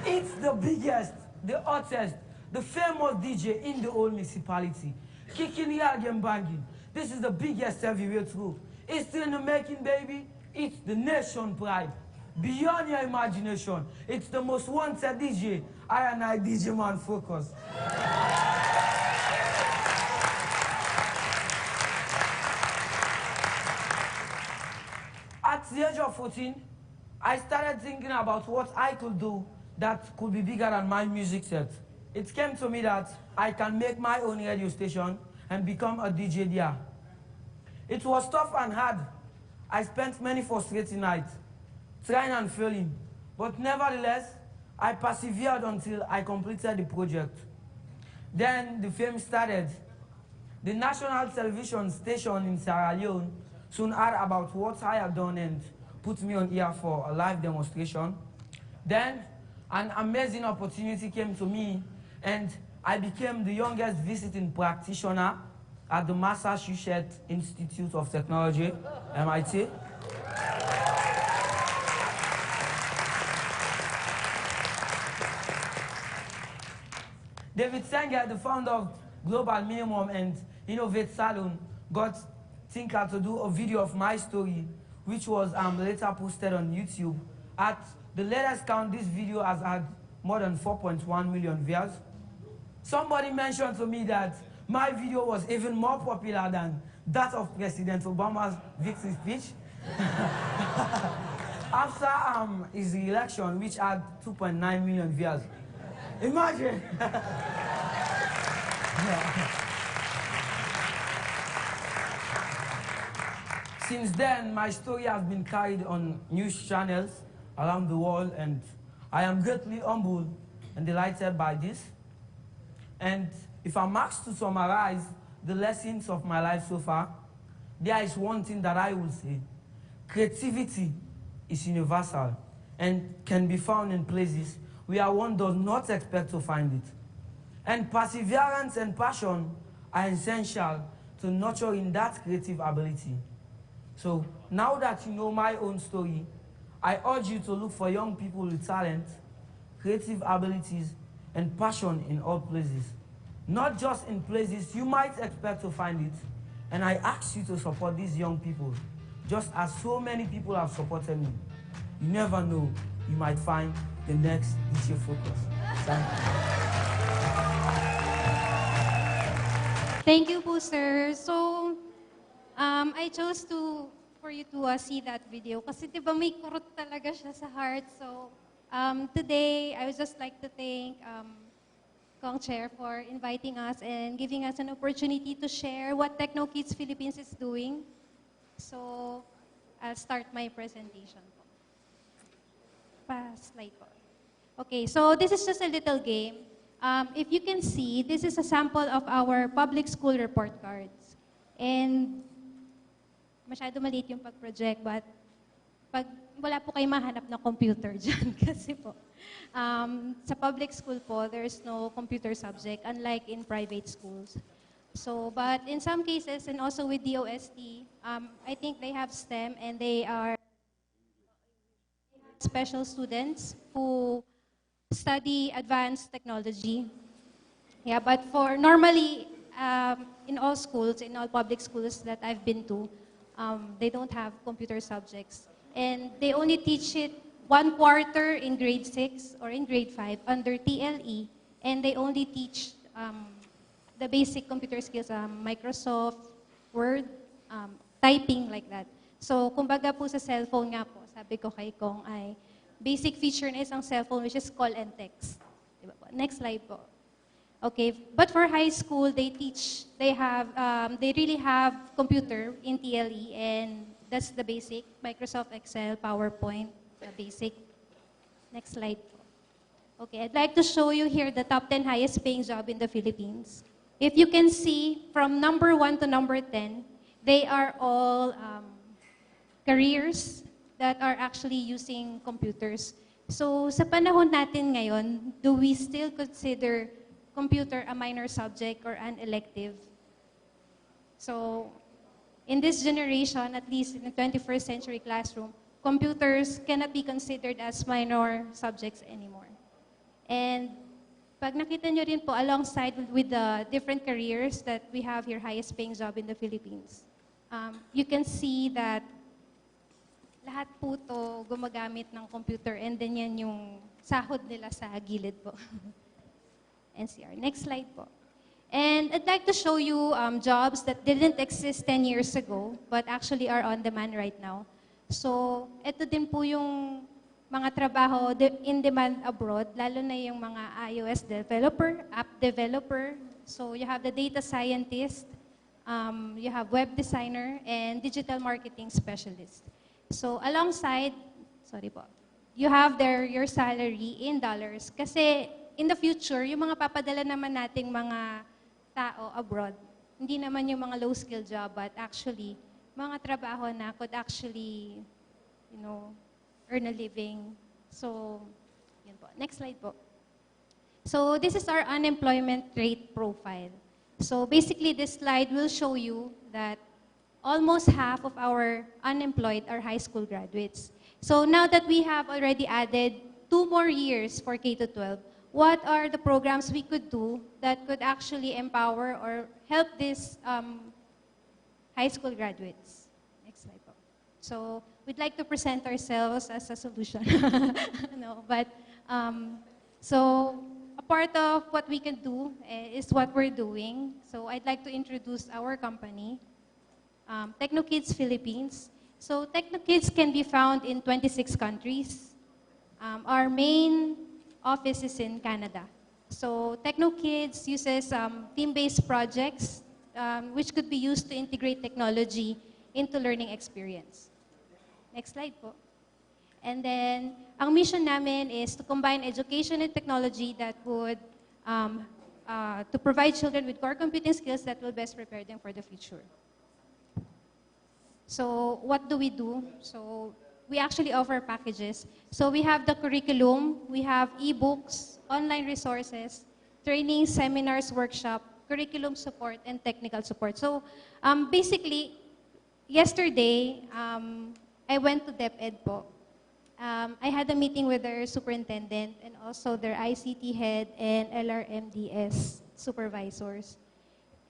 R: It's the biggest, the hottest, the famous DJ in the whole municipality. Kicking yard and banging. This is the biggest heavyweight group. It's still in the making, baby. It's the nation pride. Beyond your imagination, it's the most wanted DJ. I DJ Man Focus. At the age of 14, I started thinking about what I could do that could be bigger than my music set. It came to me that I can make my own radio station and become a DJ there. It was tough and hard. I spent many frustrating nights, trying and failing. But nevertheless, I persevered until I completed the project. Then the fame started. the national television station in Sierra Leone soon heard about what I had done and put me on here for a live demonstration. Then, an amazing opportunity came to me, and I became the youngest visiting practitioner at the Massachusetts Institute of Technology, MIT. David Sanger, the founder of Global Minimum and Innovate Salon, got Tinker to do a video of my story, which was later posted on YouTube. At the latest count, this video has had more than 4.1 million views. Somebody mentioned to me that my video was even more popular than that of President Obama's victory speech. After his election, which had 2.9 million views. Imagine! Since then, my story has been carried on news channels around the world, and I am greatly humbled and delighted by this. And if I'm asked to summarize the lessons of my life so far, there is one thing that I will say. Creativity is universal and can be found in places where one does not expect to find it. And perseverance and passion are essential to nurturing that creative ability. So now that you know my own story, I urge you to look for young people with talent, creative abilities, and passion in all places. Not just in places you might expect to find it. And I ask you to support these young people, just as so many people have supported me. You never know, you might find the next DJ Focus. Thank you.
Q: Thank you po, sir. So, I chose for you to see that video kasi di ba may kurot talaga siya sa heart. So, today, I would just like to thank Kong Chair for inviting us and giving us an opportunity to share what Techno Kids Philippines is doing. So, I'll start my presentation po. Slide po. Okay, so this is just a little game. If you can see, this is a sample of our public school report cards. And masyado maliit yung pag-project, but pag wala po kayo mahanap na computer dyan kasi po. Sa public school po, there's no computer subject, unlike in private schools. So, but in some cases, and also with DOST, I think they have STEM and they are special students who study advanced technology. Yeah, but for normally, in all schools, in all public schools that I've been to, they don't have computer subjects. And they only teach it 1/4 in grade 6 or in grade 5 under TLE, and they only teach the basic computer skills, Microsoft, Word, typing, like that. So, kumbaga po sa cellphone nga po, sabi ko kay Kong ay basic feature na isang cellphone which is call and text. Diba po? Next slide po. Okay, but for high school, they really have computer in TLE, and that's the basic, Microsoft Excel, PowerPoint, the basic. Next slide po. Okay, I'd like to show you here the top 10 highest paying job in the Philippines. If you can see, from number 1 to number 10, they are all careers that are actually using computers. So sa panahon natin ngayon, do we still consider computer a minor subject or an elective? So in this generation, at least in the 21st century classroom, computers cannot be considered as minor subjects anymore. And pag nakita nyo rin po, alongside with the different careers that we have here, highest paying job in the Philippines, you can see that lahat po to gumagamit ng computer, and then yan yung sahod nila sa gilid po. NCR. Next slide po. And I'd like to show you jobs that didn't exist 10 years ago, but actually are on demand right now. So, ito din po yung mga trabaho in demand abroad, lalo na yung mga iOS developer, app developer. So, you have the data scientist, you have web designer, and digital marketing specialist. So, alongside, you have your salary in dollars. Kasi, in the future, yung mga papadala naman nating mga tao abroad, hindi naman yung mga low-skill job, but actually, mga trabaho na could actually, earn a living. So, yun po. Next slide po. So, this is our unemployment rate profile. So, basically, this slide will show you that almost half of our unemployed are high school graduates. So, now that we have already added 2 more years for K-12, what are the programs we could do that could actually empower or help these high school graduates? Next slide po. So, we'd like to present ourselves as a solution. No, but, so, a part of what we can do is what we're doing. So, I'd like to introduce our company, Kids Philippines. So, Kids can be found in 26 countries. Our main office is in Canada. So, Kids uses team-based projects which could be used to integrate technology into learning experience. Next slide po. And then, ang mission namin is to combine education and technology that would, to provide children with core computing skills that will best prepare them for the future. So, what do we do? So, we actually offer packages. So, we have the curriculum, we have e-books, online resources, training, seminars, workshop, curriculum support, and technical support. So, basically, yesterday, I went to DepEd po. I had a meeting with their superintendent and also their ICT head and LRMDS supervisors.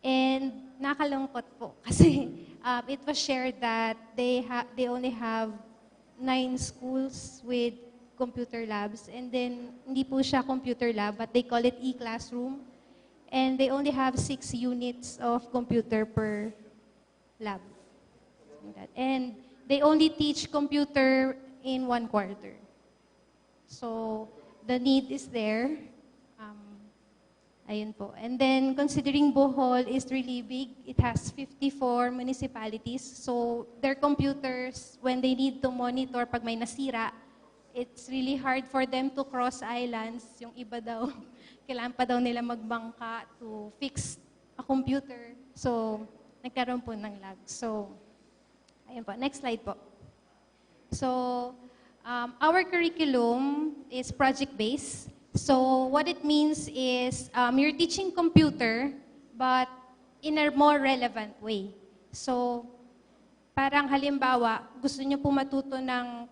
Q: And nakalungkot po kasi it was shared that they only have 9 schools with computer labs, and then hindi po siya computer lab, but they call it e-classroom, and they only have 6 units of computer per lab. And they only teach computer in 1 quarter. So, the need is there. Ayun po. And then, considering Bohol is really big, it has 54 municipalities. So, their computers, when they need to monitor pag may nasira, it's really hard for them to cross islands. Yung iba daw, kailangan pa daw nila magbangka to fix a computer. So, nagkaroon po ng lag. So, ayun po. Next slide po. So, our curriculum is project-based. So, what it means is you're teaching computer, but in a more relevant way. So, parang halimbawa, gusto niyo po matuto ng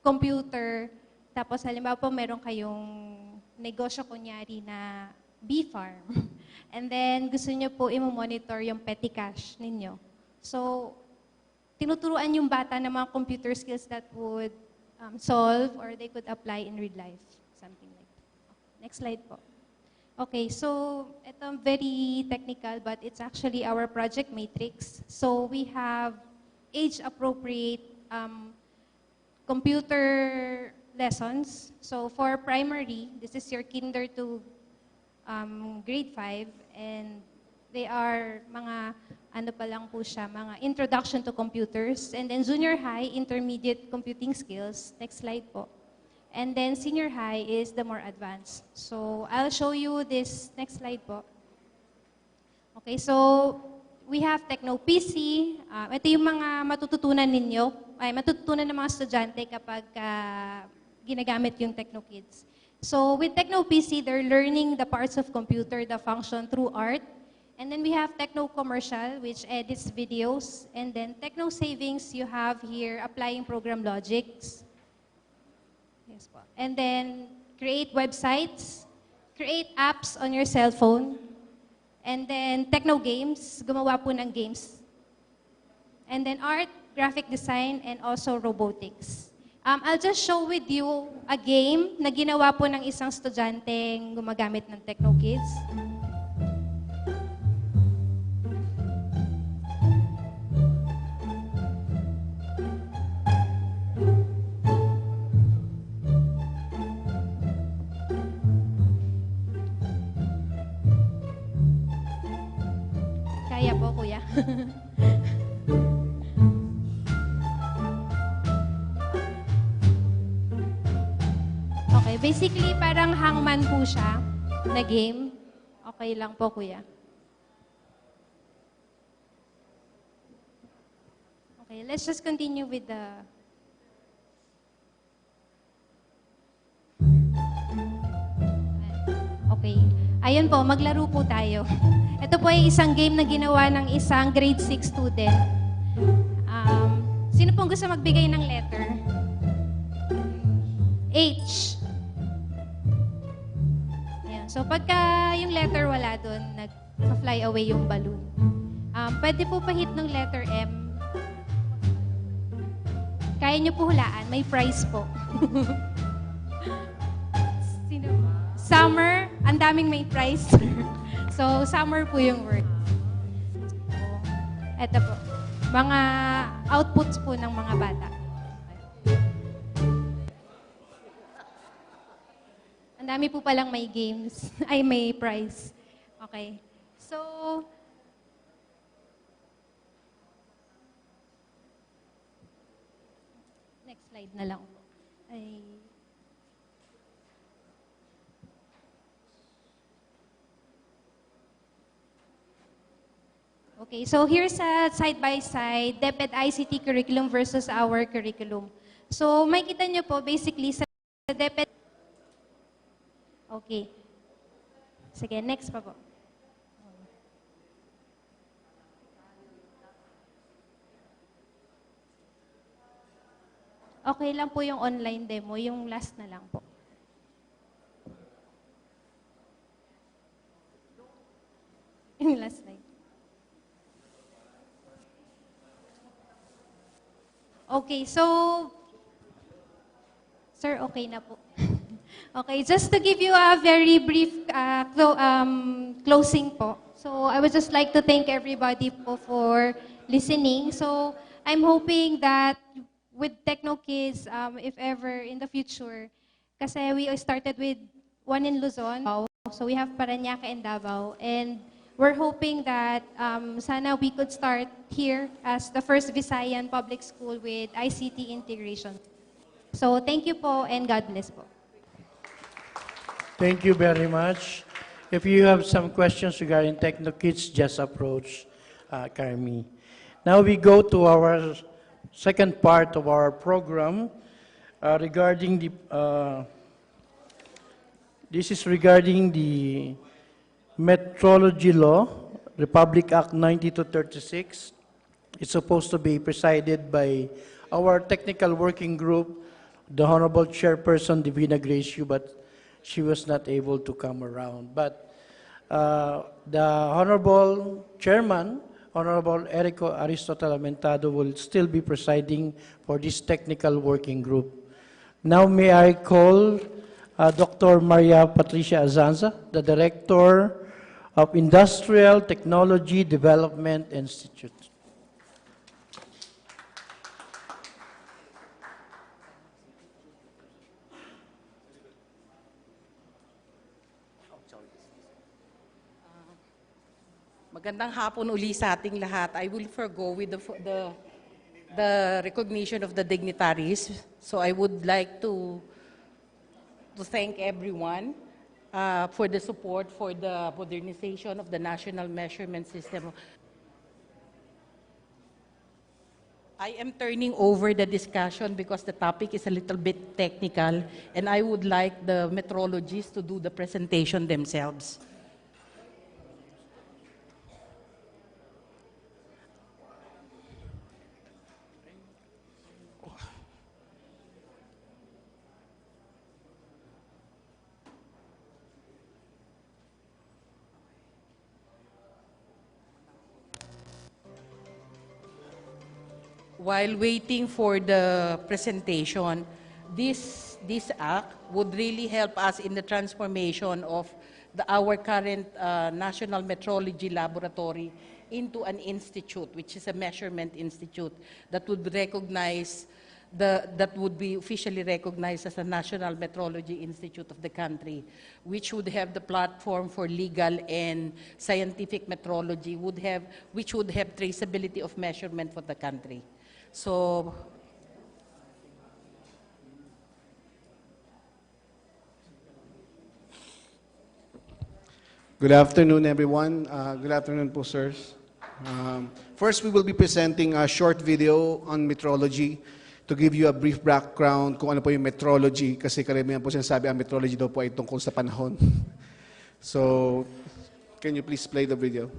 Q: computer, tapos halimbawa po meron kayong negosyo kunyari na Beefarm. And then, gusto niyo po i-monitor yung petty cash ninyo. So, tinuturuan yung bata ng mga computer skills that would solve or they could apply in real life. Something like that. Next slide po. Okay, so ito very technical, but it's actually our project matrix. So we have age-appropriate computer lessons. So for primary, this is your kinder to grade 5, and they are mga ano pa lang po siya, mga introduction to computers. And then junior high, intermediate computing skills. Next slide po. And then senior high is the more advanced. So I'll show you this next slide po. Okay, so we have Techno-PC. Ito yung mga matututunan ninyo, matututunan ng mga estudyante kapag ginagamit yung Techno-Kids. So with Techno-PC, they're learning the parts of computer, the function through art. And then we have Techno-Commercial, which edits videos. And then Techno-Savings, you have here applying program logics. Yes po. And then create websites, create apps on your cell phone. And then Techno-Games, gumawa po ng games. And then art, graphic design, and also robotics. I'll just show with you a game na ginawa po ng isang estudyanteng gumagamit ng Techno-Kids. Kaya po, kuya. Okay, basically parang hangman po siya na game. Okay lang po, kuya. Okay, let's just continue with the... Okay. Ayun po, maglaro po tayo. Ito po ay isang game na ginawa ng isang grade 6 student. Sino pong gusto magbigay ng letter? H. Ayan. So pagka yung letter wala doon, nag-fly away yung balloon. Pwede po pa-hit ng letter M. Kaya nyo po hulaan, may prize po. Sino? Summer, ang daming may prize. So, summer po yung word. Ito po. Mga outputs po ng mga bata. Ang dami po palang may games. Ay, may prize. Okay. So, next slide na lang po. Ay... Okay, so here's a side-by-side DepEd ICT curriculum versus our curriculum. So makikita nyo po, basically, sa DepEd... Okay. Sige, next pa po. Okay lang po yung online demo, yung last na lang po. Yung last slide. Okay, so, sir, okay na po. Okay, just to give you a very brief closing po. So, I would just like to thank everybody po for listening. So, I'm hoping that with Techno Kids, if ever in the future, kasi we started with one in Luzon, so we have Parañaque and Davao, and we're hoping that sana we could start here as the first Visayan public school with ICT integration. So thank you po and God bless po.
G: Thank you very much. If you have some questions regarding Techno Kids, just approach Carmi. Now we go to our second part of our program regarding the, this is regarding the Metrology Law, Republic Act 9236. It's supposed to be presided by our technical working group, the Honorable Chairperson, Divina Grace Yu, but she was not able to come around. But the Honorable Chairman, Honorable Erico Aristotle Amentado, will still be presiding for this technical working group. Now may I call Dr. Maria Patricia Azanza, the Director of Industrial Technology Development Institute.
U: Magandang hapon uli sa ating lahat. I will forgo with the recognition of the dignitaries. So I would like to thank everyone for the support for the modernization of the national measurement system. I am turning over the discussion because the topic is a little bit technical, and I would like the metrologists to do the presentation themselves. While waiting for the presentation, this act would really help us in the transformation of our current National Metrology Laboratory into an institute, which is a measurement institute that would recognize that would be officially recognized as a National Metrology Institute of the country, which would have the platform for legal and scientific metrology, which would have traceability of measurement for the country. So,
V: good afternoon, everyone. Good afternoon po, sirs.
A: First, we will be presenting a short video on metrology to give you a brief background kung ano po yung metrology kasi karamihan po sinasabi ang metrology daw po ay tungkol sa panahon. So, can you please play the video?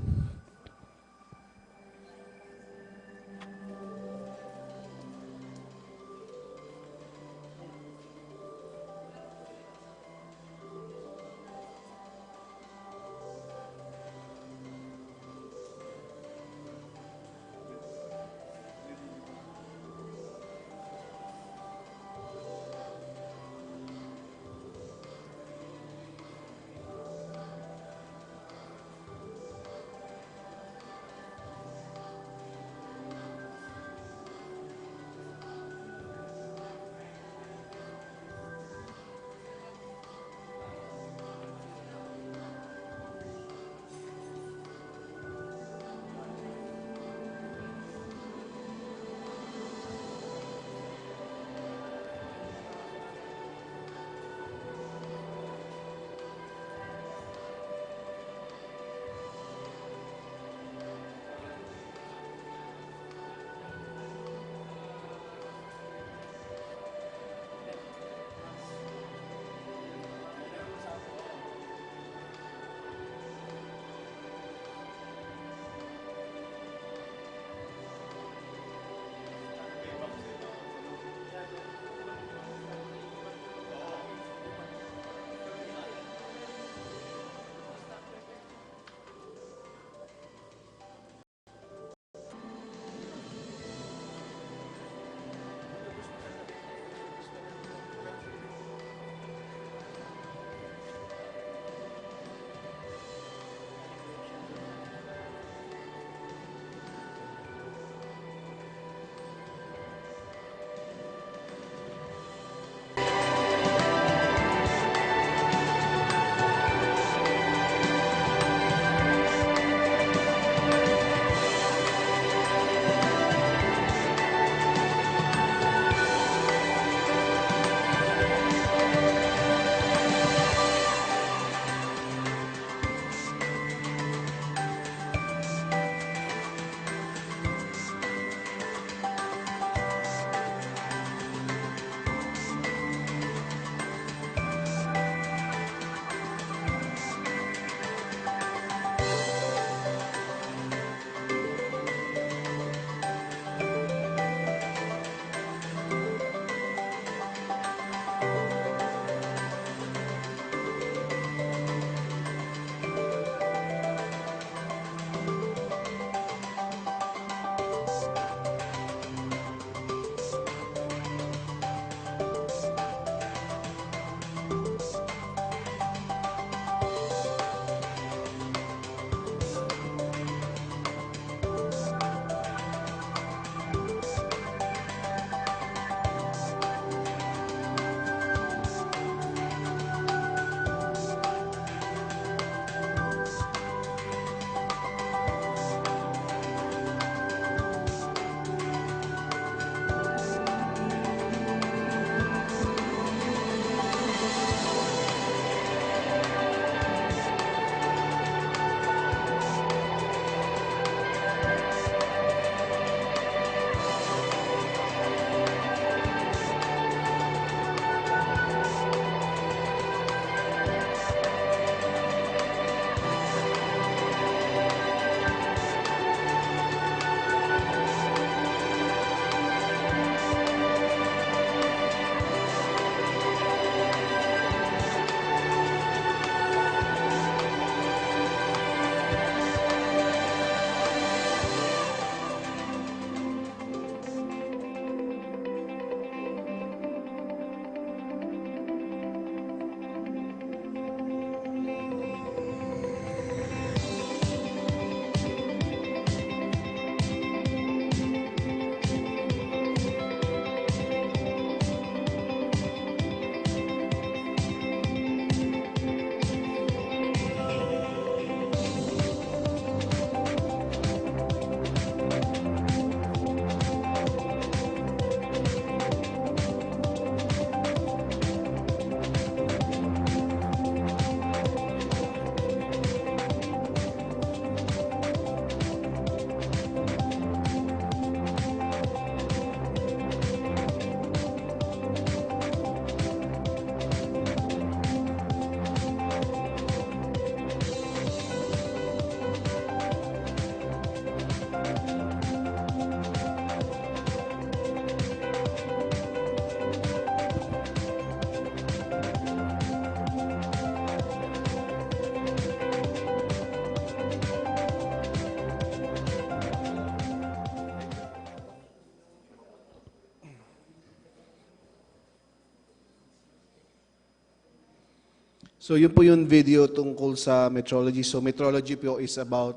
A: So yun po yung video tungkol sa metrology. So metrology po is about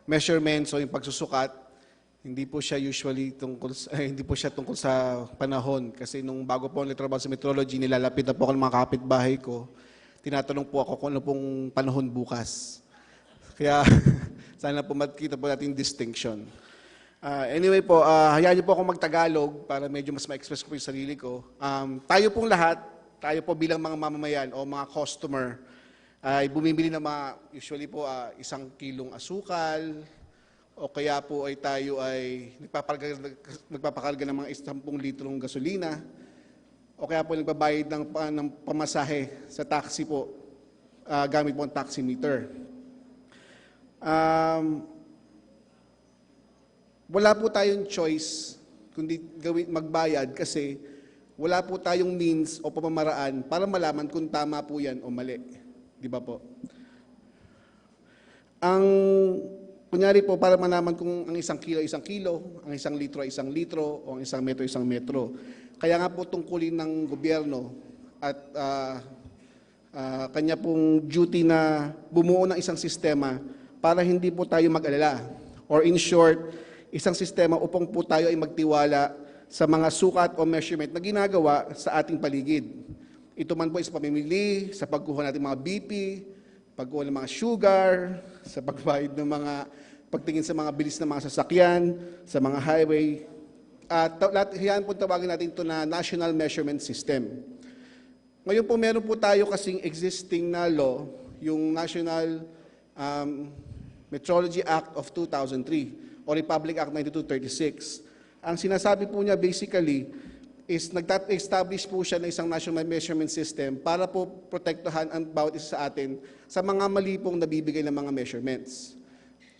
A: measurement, so yung pagsusukat. Hindi po siya usually tungkol sa, hindi po siya tungkol sa panahon. Kasi nung bago po ako nagtrabaho sa metrology, nilalapit na po ako ng mga kapitbahay ko. Tinatanong po ako kung ano pong panahon bukas. Kaya sana po makita po natin yung distinction. Anyway po, hayaan niyo po ako mag-Tagalog para medyo mas ma-express ko po yung sarili ko. Tayo pong lahat, tayo po bilang mga mamamayan o mga customer, ay bumibili ng mga, usually po, 1 kilong asukal, o kaya po ay tayo ay nagpapakarga ng mga 10 litrong gasolina, o kaya po nagbabayad ng pamasahe sa taxi po, gamit po ang taximeter. Wala po tayong choice kundi magbayad kasi wala po tayong means o pamamaraan para malaman kung tama po yan o mali. Di ba po? Kunyari po, para malaman kung ang 1 kilo, ang 1 litro ay 1 litro, o ang 1 metro, 1 metro. Kaya nga po tungkulin ng gobyerno at kanya pong duty na bumuo ng isang sistema para hindi po tayo mag-alala. Or in short, isang sistema upang po tayo ay magtiwala sa mga sukat o measurement na ginagawa sa ating paligid. Ito man po sa pamimili, sa pagkuha natin mga BP, pagkuha ng mga sugar, sa pagbayad ng mga pagtingin sa mga bilis ng mga sasakyan, sa mga highway. At yan po tawagin natin ito na National Measurement System. Ngayon po meron po tayo kasing existing na law, yung National Metrology Act of 2003 o Republic Act 9236. Ang sinasabi po niya basically is nag-establish po siya ng isang national measurement system para po protektahan ang bawat isa sa atin sa mga mali pong nabibigay ng mga measurements.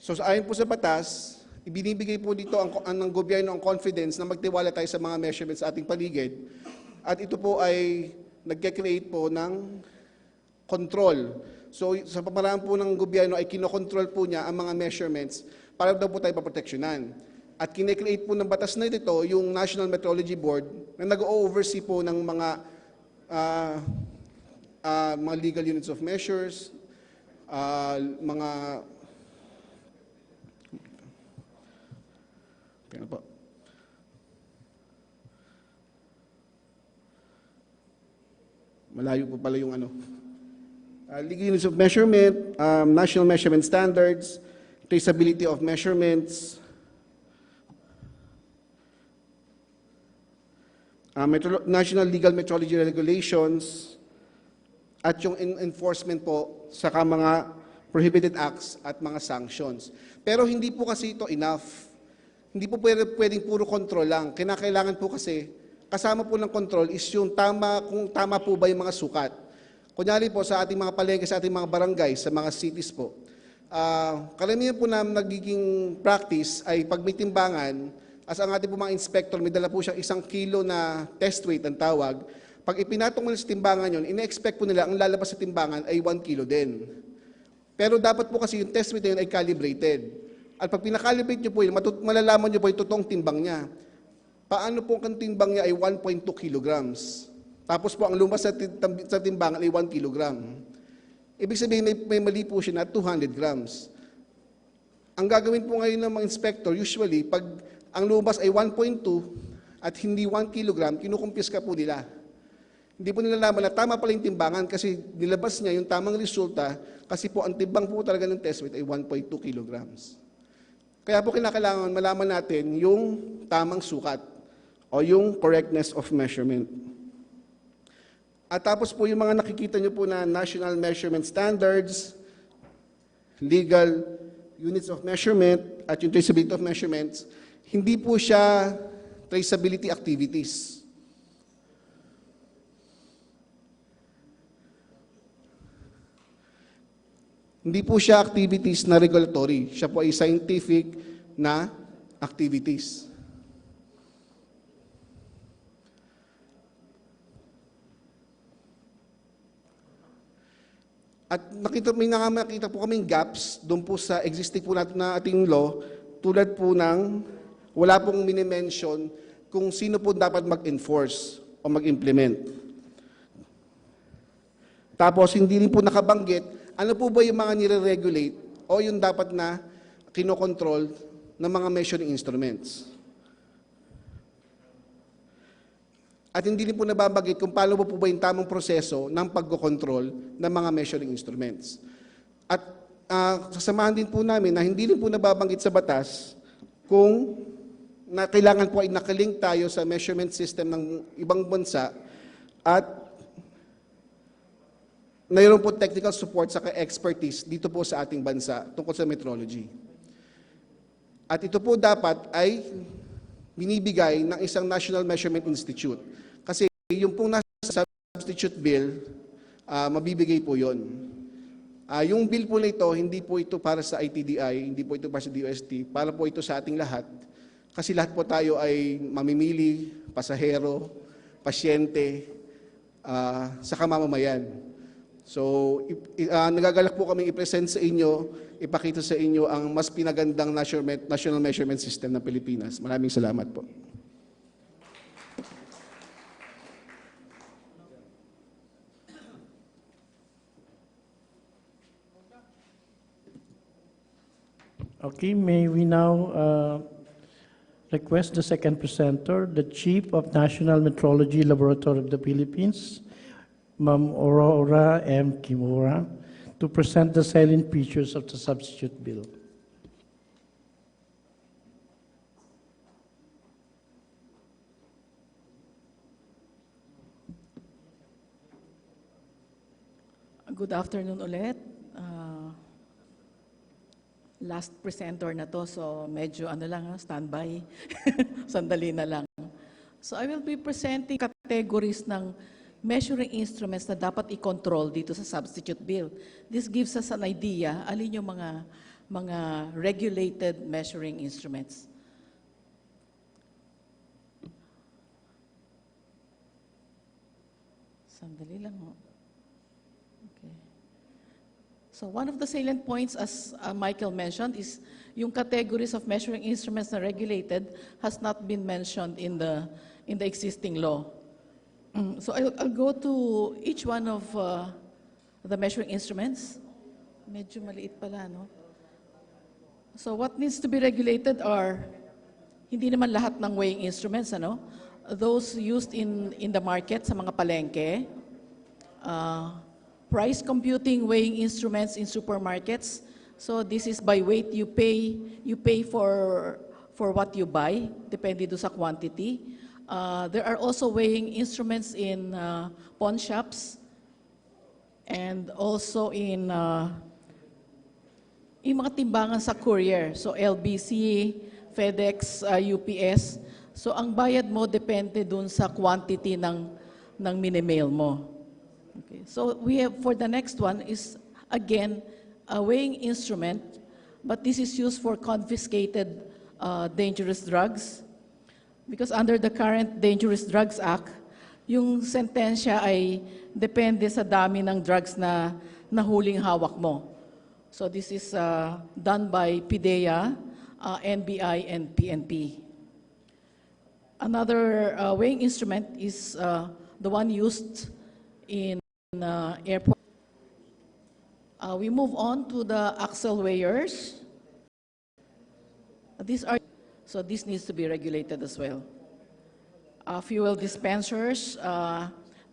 A: So ayon po sa batas, ibinibigay po dito ng gobyerno ang confidence na magtiwala tayo sa mga measurements sa ating paligid at ito po ay nag-create po ng control. So sa pamaraan po ng gobyerno ay kinokontrol po niya ang mga measurements para daw po tayo paproteksyonan. At kine-create po ng batas na ito yung National Metrology Board na nag-oversee po ng mga legal units of measures, mga malayo po pala yung legal units of measurement, national measurement standards, traceability of measurements, national legal metrology regulations, at yung enforcement po sa mga prohibited acts at mga sanctions. Pero hindi po kasi ito enough. Hindi po pwedeng puro control lang. Kinakailangan po kasi, kasama po ng control is yung kung tama po ba yung mga sukat. Kunyari po sa ating mga palengke, sa ating mga barangay, sa mga cities po, karamihan po na nagiging practice ay pag may timbangan, as ang ating po mga inspector, may dala po siyang 1 kilo na test weight ang tawag. Pag ipinatong mo sa timbangan yun, ina-expect po nila ang lalabas sa timbangan ay 1 kilo din. Pero dapat po kasi yung test weight na yun ay calibrated. At pag pinakalibrate nyo po yun, malalaman nyo po yung totoong timbang niya. Paano po ang timbang niya ay 1.2 kilograms. Tapos po ang lumabas sa timbangan ay 1 kilogram. Ibig sabihin may mali po siya na 200 grams. Ang gagawin po ngayon ng mga inspector, usually, pag ang lumabas ay 1.2 at hindi 1 kilogram, kinukumpiska po nila. Hindi po nilalaman na tama pala yung timbangan kasi nilabas niya yung tamang resulta kasi po ang timbang po talaga ng test weight ay 1.2 kilograms. Kaya po kinakailangan malaman natin yung tamang sukat o yung correctness of measurement. At tapos po yung mga nakikita nyo po na national measurement standards, legal units of measurement, at yung traceability of measurements, hindi po siya traceability activities. Hindi po siya activities na regulatory. Siya po ay scientific na activities. At may nakita po kaming gaps doon po sa existing po natin na ating law, tulad po ng wala pong minimension kung sino po dapat mag-enforce o mag-implement. Tapos hindi rin po nakabanggit, ano po ba yung mga nire-regulate o yung dapat na kinokontrol ng mga measuring instruments. At hindi rin po nababanggit kung paano po ba yung tamang proseso ng pagkokontrol ng mga measuring instruments. At sasamahan din po namin na hindi rin po nababanggit sa batas kung na kailangan po ay nakalink tayo sa measurement system ng ibang bansa at mayroon po technical support sa expertise dito po sa ating bansa tungkol sa metrology. At ito po dapat ay binibigay ng isang National Measurement Institute. Kasi yung pong nasa substitute bill, mabibigay po yun. Yung bill po na ito, hindi po ito para sa ITDI, hindi po ito para sa DOST, para po ito sa ating lahat. Kasi lahat po tayo ay mamimili, pasahero, pasyente, sa kamamamayan. So, nagagalak po kami i-present sa inyo, ipakita sa inyo ang mas pinagandang national measurement system ng Pilipinas. Maraming salamat po.
G: Okay, may we now request the second presenter, the Chief of National Metrology Laboratory of the Philippines, Ma'am Aurora M. Kimura, to present the salient features of the substitute bill.
C: Good afternoon ulit. Last presenter na to, so medyo standby. Sandali na lang. So I will be presenting categories ng measuring instruments na dapat i-control dito sa substitute bill. This gives us an idea, alin yung mga regulated measuring instruments. Sandali lang. Okay. So one of the salient points, as Michael mentioned, is yung categories of measuring instruments na regulated has not been mentioned in the existing law. So I'll go to each one of the measuring instruments. Medyo maliit pala, no? So what needs to be regulated are, hindi naman lahat ng weighing instruments, ano? Those used in the market, sa mga palengke. Price computing weighing instruments in supermarkets. So this is by weight, you pay for what you buy, depende do sa quantity. There are also weighing instruments in pawn shops and also in mga timbangan sa courier. So LBC, FedEx, UPS. So ang bayad mo depende dun sa quantity ng minimail mo. Okay. So we have, for the next one is again a weighing instrument, but this is used for confiscated dangerous drugs. Because under the current Dangerous Drugs Act, yung sentensya ay depende sa dami ng drugs na nahuling hawak mo. So this is done by PIDEA, NBI, and PNP. Another weighing instrument is the one used in airport. We move on to the axle weighers. So this needs to be regulated as well. Fuel dispensers,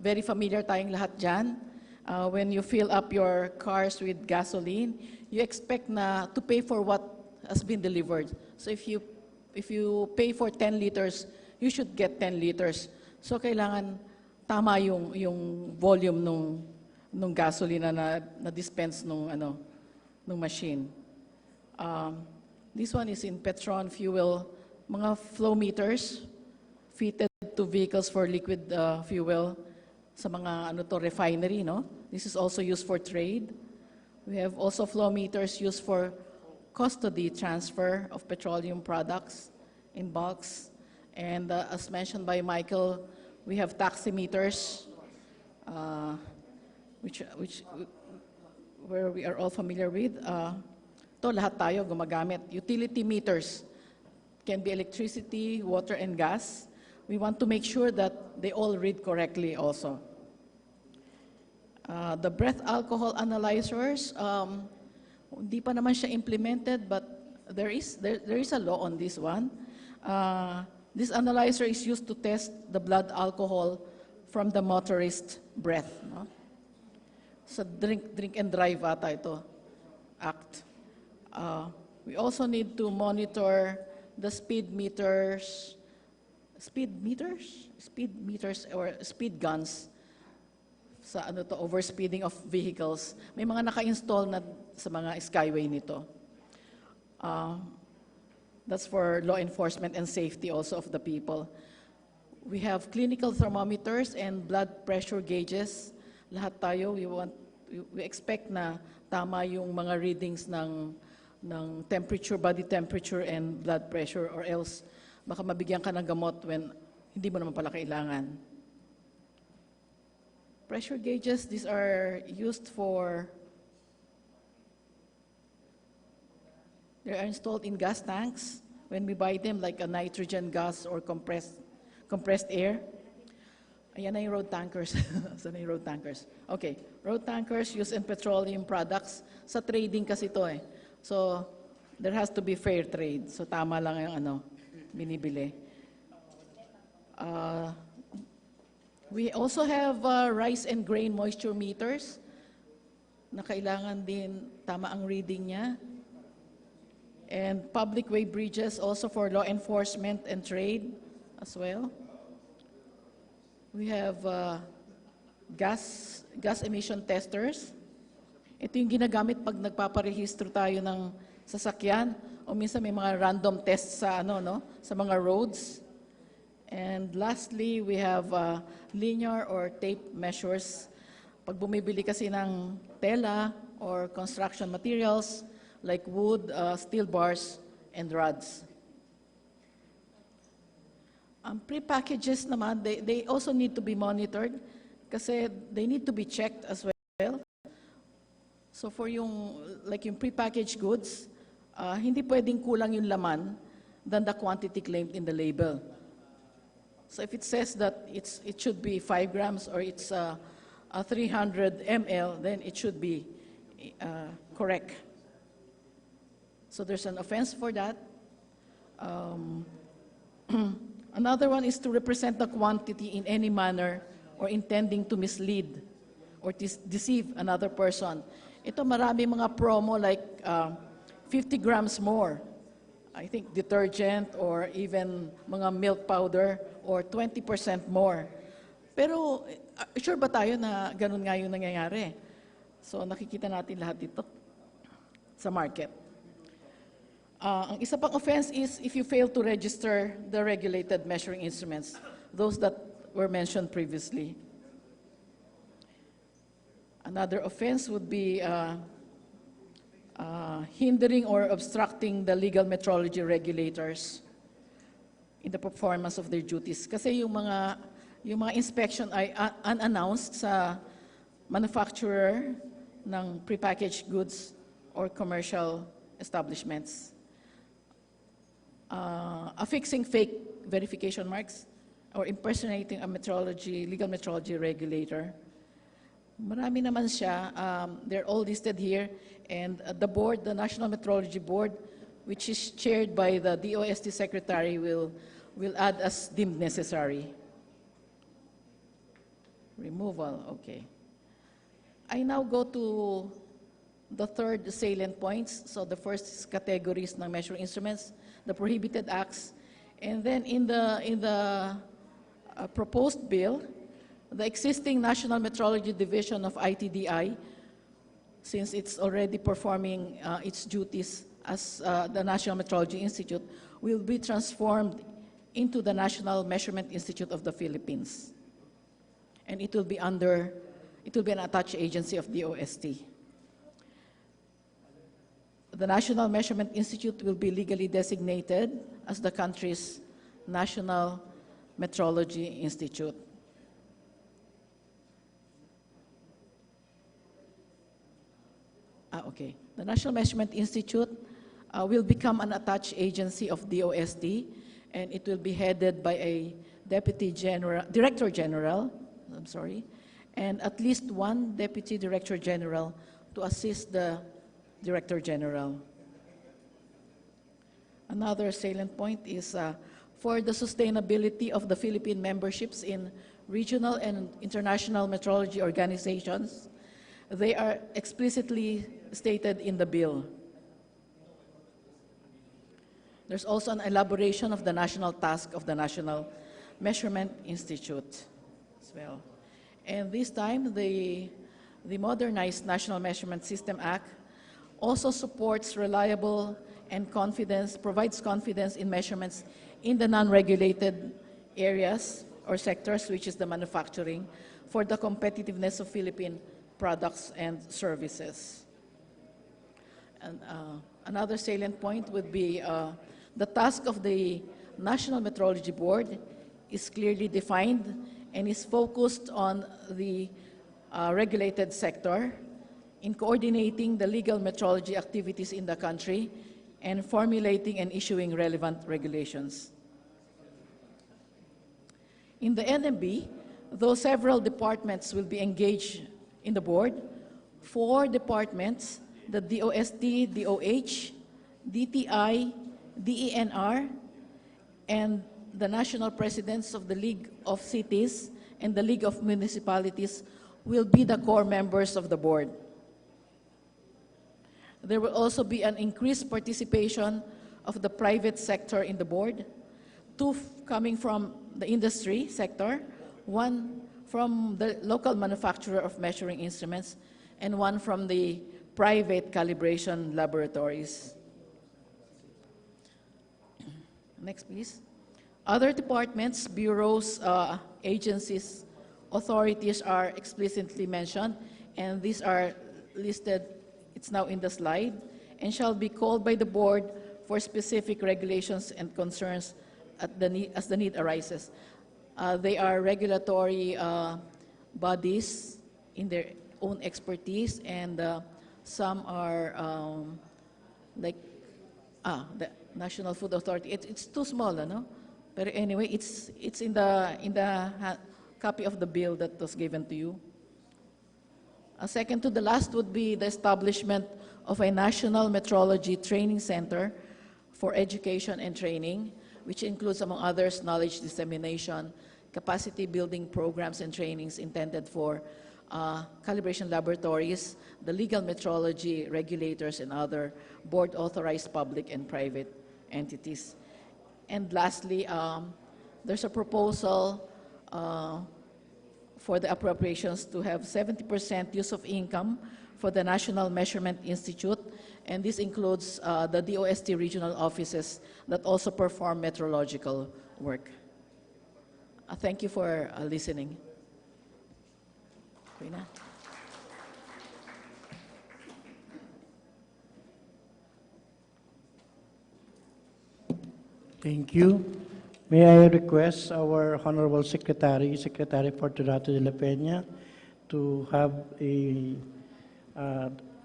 C: very familiar tayong lahat dyan. When you fill up your cars with gasoline, you expect to pay for what has been delivered. So if you pay for 10 liters, you should get 10 liters. So kailangan tama yung volume nung gasolina na dispense nung machine. This one is in Petron fuel, mga flow meters fitted to vehicles for liquid fuel sa mga refinery, no? This is also used for trade. We have also flow meters used for custody transfer of petroleum products in bulks. And as mentioned by Michael, we have taximeters, where we are all familiar with. Ito, lahat tayo gumagamit. Utility meters can be electricity, water, and gas. We want to make sure that they all read correctly also. The breath alcohol analyzers, hindi pa naman siya implemented, but there is a law on this one. This analyzer is used to test the blood alcohol from the motorist breath. No? Sa drink and drive ata ito, act. We also need to monitor the speed meters or speed guns sa overspeeding of vehicles. May mga naka-install na sa mga skyway nito. That's for law enforcement and safety also of the people. We have clinical thermometers and blood pressure gauges. Lahat tayo, we expect na tama yung mga readings ng temperature, body temperature and blood pressure, or else baka mabigyan ka ng gamot when hindi mo naman pala kailangan. Pressure gauges, these are used they are installed in gas tanks when we buy them, like a nitrogen gas or compressed air. Ayan na yung road tankers. Saan na yung road tankers? Okay, road tankers used in petroleum products. Sa trading kasi ito eh. So, there has to be fair trade. So, tama lang yung binibili. We also have rice and grain moisture meters na kailangan din tama ang reading niya. And public way bridges also for law enforcement and trade as well. We have gas emission testers. Ito yung ginagamit pag nagpaparehistro tayo ng sasakyan o minsan may mga random tests sa sa mga roads. And lastly, we have linear or tape measures. Pag bumibili kasi ng tela or construction materials like wood, steel bars, and rods. Pre-packages naman, they also need to be monitored kasi they need to be checked as well. So for yung pre-packaged goods, hindi pwedeng kulang yung laman than the quantity claimed in the label. So if it says that it should be 5 grams or it's 300 ml, then it should be correct. So there's an offense for that. Another one is to represent the quantity in any manner or intending to mislead or deceive another person. Ito marami mga promo like 50 grams more. I think detergent or even mga milk powder or 20% more. Pero sure ba tayo na ganun nga yung nangyayari? So nakikita natin lahat dito sa market. Ang isa pang offense is if you fail to register the regulated measuring instruments, those that were mentioned previously. Another offense would be hindering or obstructing the legal metrology regulators in the performance of their duties. Kasi yung mga inspection ay unannounced sa manufacturer ng prepackaged goods or commercial establishments. Affixing fake verification marks or impersonating a legal metrology regulator. Marami naman siya. They're all listed here. And the board, the National Metrology Board, which is chaired by the DOST Secretary, will add as deemed necessary. Removal, okay. I now go to the third salient points. So the first is categories ng measuring instruments, the prohibited acts, and then in the proposed bill, the existing National Metrology Division of ITDI, since it's already performing its duties as the National Metrology Institute, will be transformed into the National Measurement Institute of the Philippines. And it will be an attached agency of the DOST. The National Measurement Institute will be legally designated as the country's National Metrology Institute. Okay. The National Measurement Institute will become an attached agency of the DOST, and it will be headed by a Director General, and at least one Deputy Director General to assist the Director General. Another salient point is for the sustainability of the Philippine memberships in regional and international metrology organizations. They are explicitly stated in the bill. There's also an elaboration of the national task of the National Measurement Institute as well. And this time, the Modernized National Measurement System Act also supports reliable and provides confidence in measurements in the non-regulated areas or sectors, which is the manufacturing, for the competitiveness of Philippine products and services. And another salient point would be the task of the National Metrology Board is clearly defined and is focused on the regulated sector in coordinating the legal metrology activities in the country and formulating and issuing relevant regulations. In the NMB, though several departments will be engaged in the board, 4 departments, the DOST, DOH, DTI, DENR, and the national presidents of the League of Cities and the League of Municipalities will be the core members of the board. There will also be an increased participation of the private sector in the board, 2 coming from the industry sector, 1 from the local manufacturer of measuring instruments, and 1 from the private calibration laboratories. Next, please. Other departments, bureaus, agencies, authorities are explicitly mentioned, and these are listed, it's now in the slide, and shall be called by the board for specific regulations and concerns as the need arises. They are regulatory bodies in their own expertise, and some are like the National Food Authority. It's too small, no? But anyway, it's in the copy of the bill that was given to you. Second to the last would be the establishment of a National Metrology Training Center for education and training, which includes, among others, knowledge dissemination, capacity building programs and trainings intended for calibration laboratories, the legal metrology regulators, and other board-authorized public and private entities. And lastly, there's a proposal for the appropriations to have 70% use of income for the National Measurement Institute, and this includes the DOST regional offices that also perform metrological work. Thank you for listening. Rina?
G: Thank you. May I request our Honorable Secretary Fortunato de la Peña, to have a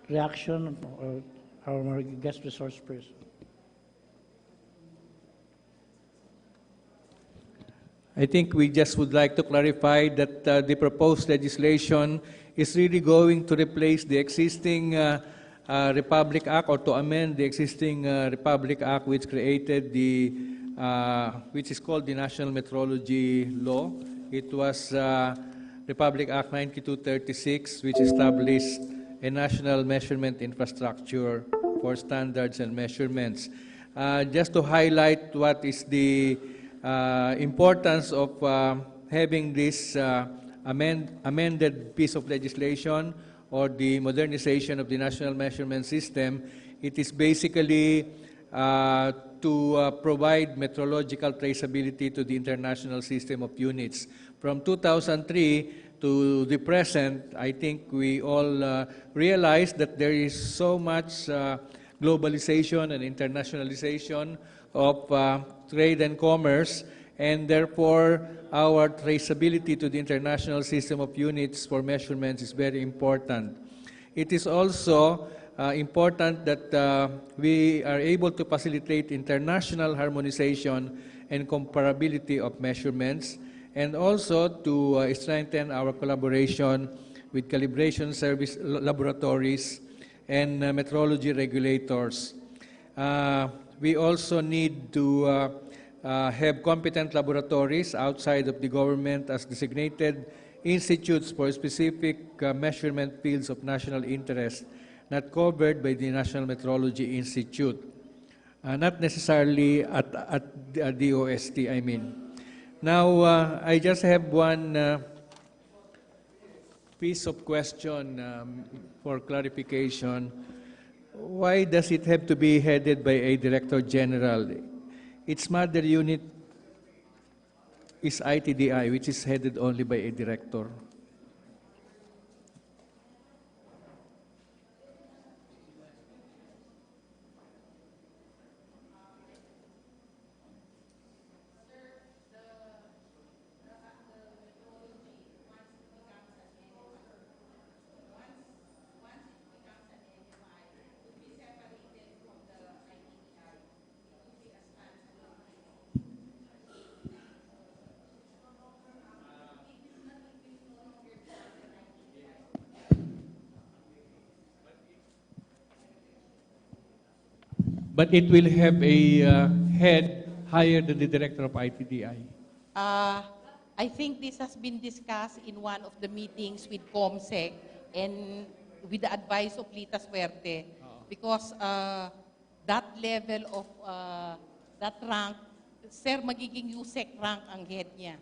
G: reaction of our guest resource person.
F: I think we just would like to clarify that the proposed legislation is really going to replace the existing Republic Act, or to amend the existing Republic Act, which created which is called the National Metrology Law. It was Republic Act 9236, which established a national measurement infrastructure for standards and measurements. Just to highlight what is the importance of having this amended piece of legislation, or the modernization of the national measurement system, it is basically to provide metrological traceability to the international system of units. From 2003 to the present, I think we all realize that there is so much globalization and internationalization of trade and commerce, and therefore our traceability to the international system of units for measurements is very important. It is also important that we are able to facilitate international harmonization and comparability of measurements,
B: and also to strengthen our collaboration with calibration service laboratories and metrology regulators. We also need to have competent laboratories outside of the government as designated institutes for specific measurement fields of national interest not covered by the National Metrology Institute. Not necessarily at DOST, I mean. Now, I just have one piece of question for clarification. Why does it have to be headed by a Director General? Its mother unit is ITDI, which is headed only by a Director. But it will have a head higher than the Director of ITDI.
U: I think this has been discussed in one of the meetings with COMSEC and with the advice of Lita Suerte, because that level of that rank, sir, magiging USEC rank ang head niya.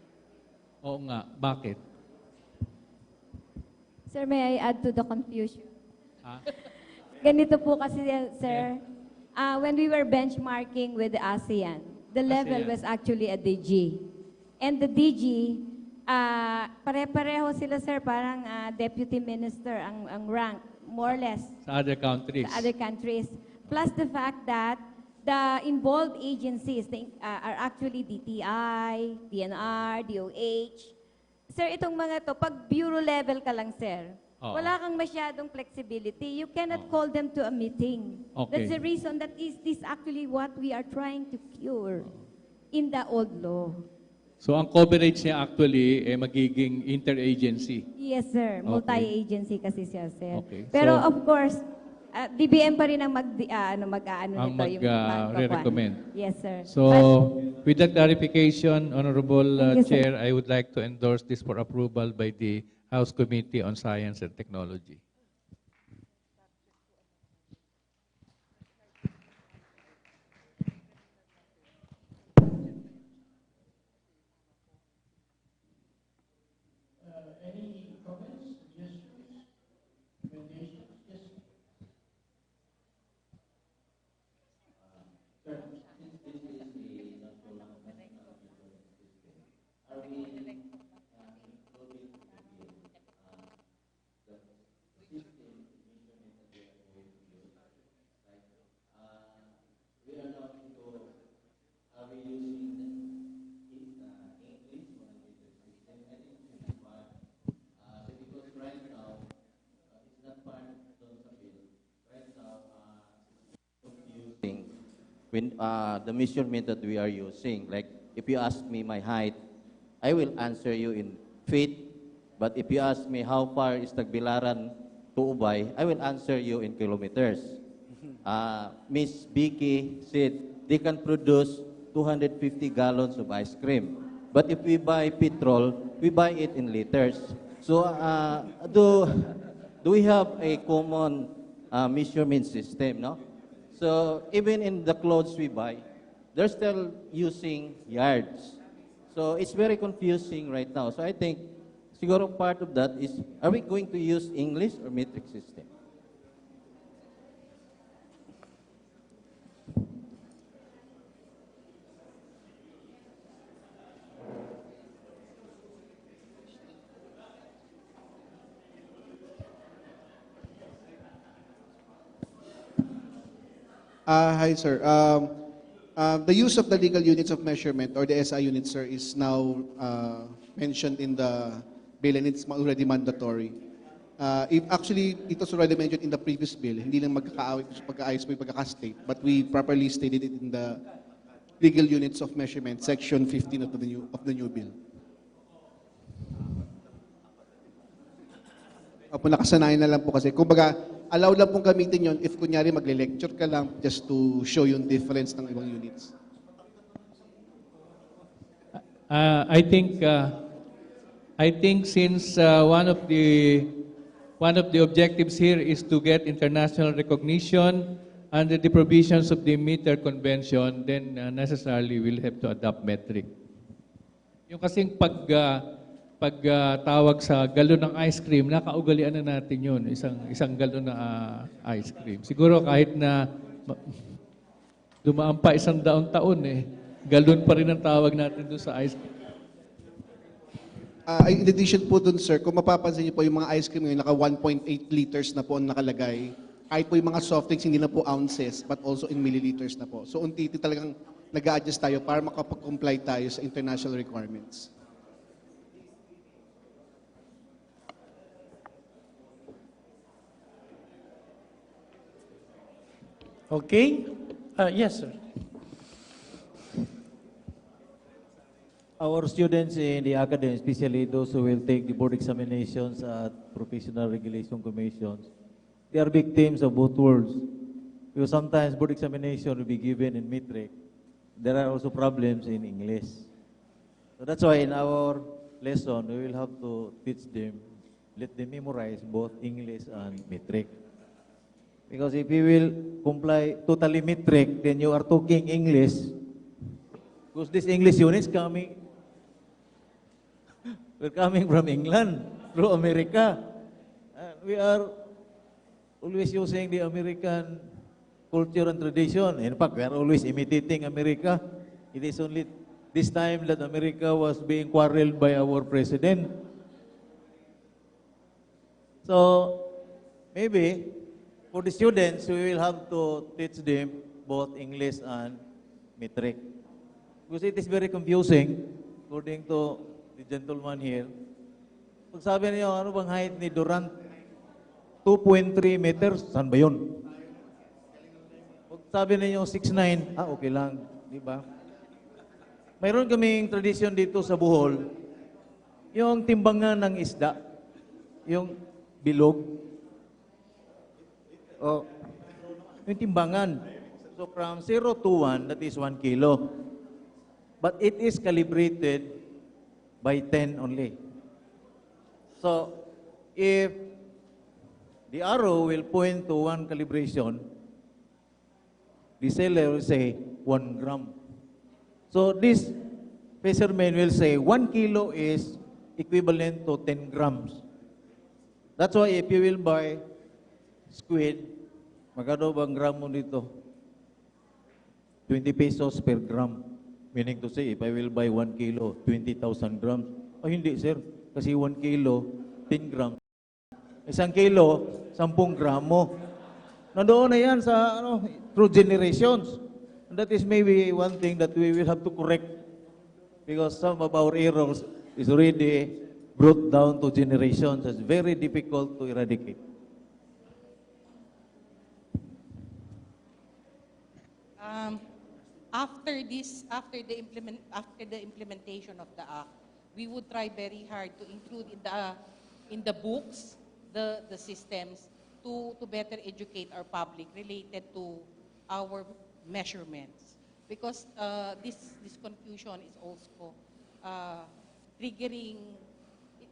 B: Oo nga, bakit?
V: Sir, may I add to the confusion? Ganito po kasi, sir, when we were benchmarking with the ASEAN, the level was actually a DG. And the DG, pare-pareho sila, sir, parang deputy minister ang rank, more or less.
B: Sa other countries.
V: Sa other countries. Plus the fact that the involved agencies are actually DTI, DNR, DOH. Sir, itong mga to, pag bureau level ka lang, sir, wala kang masyadong flexibility. You cannot call them to a meeting.
B: Okay.
V: That's the reason that is this actually what we are trying to cure in the old law.
B: So ang coverage niya actually magiging interagency.
V: Yes, sir.
B: Okay.
V: Multi-agency kasi siya, sir.
B: Okay.
V: Pero
B: So-
V: of course, DBM pa rin ang
B: Ang mag-recommend.
V: Yes, sir.
B: So, with that clarification, Honorable
V: Thank you, sir.
B: Chair, I would like to endorse this for approval by the House Committee on Science and Technology.
G: Any comments, suggestions, recommendations? Yes. Sir, since this is a national metrology system, are we including the system measurement that we are going to use? Like, we are now into, are we using English on a meter system? I think it should be part, because right now, it's not part of the bill. Right now, confusing when the measurement that we are using. Like, if you ask me my height, I will answer you in feet. But if you ask me how far is Tagbilaran to Ubay, I will answer you in kilometers. Miss Vicky said they can produce 250 gallons of ice cream. But if we buy petrol, we buy it in liters. So do we have a common measurement system, no? So even in the clothes we buy, they're still using yards. So it's very confusing right now. So I think siguro part of that is, are we going to use English or metric system?
A: Hi, sir. The use of the legal units of measurement or the SI units, sir, is now mentioned in the bill and it's already mandatory. If actually, it was already mentioned in the previous bill, hindi lang pagkaayos mo yung pagkaka-state, but we properly stated it in the legal units of measurement, section 15 of the new bill. Opo, nakasanayan na lang po kasi. Kumbaga, allow lang pong gamitin yon if kunyari magle-lecture ka lang just to show yung difference ng ibang units.
B: I think since one of the objectives here is to get international recognition under the provisions of the Meter Convention, then necessarily we'll have to adopt metric. Yung kasing pagtawag sa galon ng ice cream, nakaugalian na natin yun, isang galon na ice cream. Siguro kahit na dumaan pa 100 taon galon pa rin ang tawag natin doon sa ice cream.
A: In addition po dun, sir, kung mapapansin niyo po yung mga ice cream ngayon, naka 1.8 liters na po ang nakalagay. Kahit po yung mga soft drinks, hindi na po ounces, but also in milliliters na po. So, unti-unti talagang nag-a-adjust tayo para makapag-comply tayo sa international requirements.
G: Okay? Yes, sir.
D: Our students in the academy, especially those who will take the board examinations at professional regulation commissions, they are victims of both worlds. Because sometimes board examination will be given in metric. There are also problems in English. So that's why in our lesson, we will have to teach them, let them memorize both English and metric. Because if you will comply totally metric, then you are talking English. Because this English unit is coming, we're coming from England through America. We are always using the American culture and tradition. In fact, we are always imitating America. It is only this time that America was being quarreled by our president. So, maybe, for the students, we will have to teach them both English and metric. Because it is very confusing, according to the gentleman here. Pag sabi niyo, ano bang height ni Durant? 2.3 meters, saan ba yun? Pag sabi niyo 6'9", okay lang, di ba? Mayroon kaming tradisyon dito sa Bohol, yung timbangan ng isda, yung bilog, yung timbangan. So from 0 to 1, that is 1 kilo. But it is calibrated by 10 only. So, if the arrow will point to 1 calibration, the seller will say 1 gram. So, this fisherman will say 1 kilo is equivalent to 10 grams. That's why if you will buy squid, magkano bang gram mo dito? 20 pesos per gram. Meaning to say, if I will buy 1 kilo, 20,000 grams. Hindi, sir. Kasi 1 kilo, 10 grams. 1 kilo, 10 gramo. Nandoon na yan sa, through generations. And that is maybe one thing that we will have to correct. Because some of our errors is already brought down to generations. It's very difficult to eradicate.
J: After the implementation of the act, we would try very hard to include in the books the systems to better educate our public related to our measurements, because this confusion is also triggering.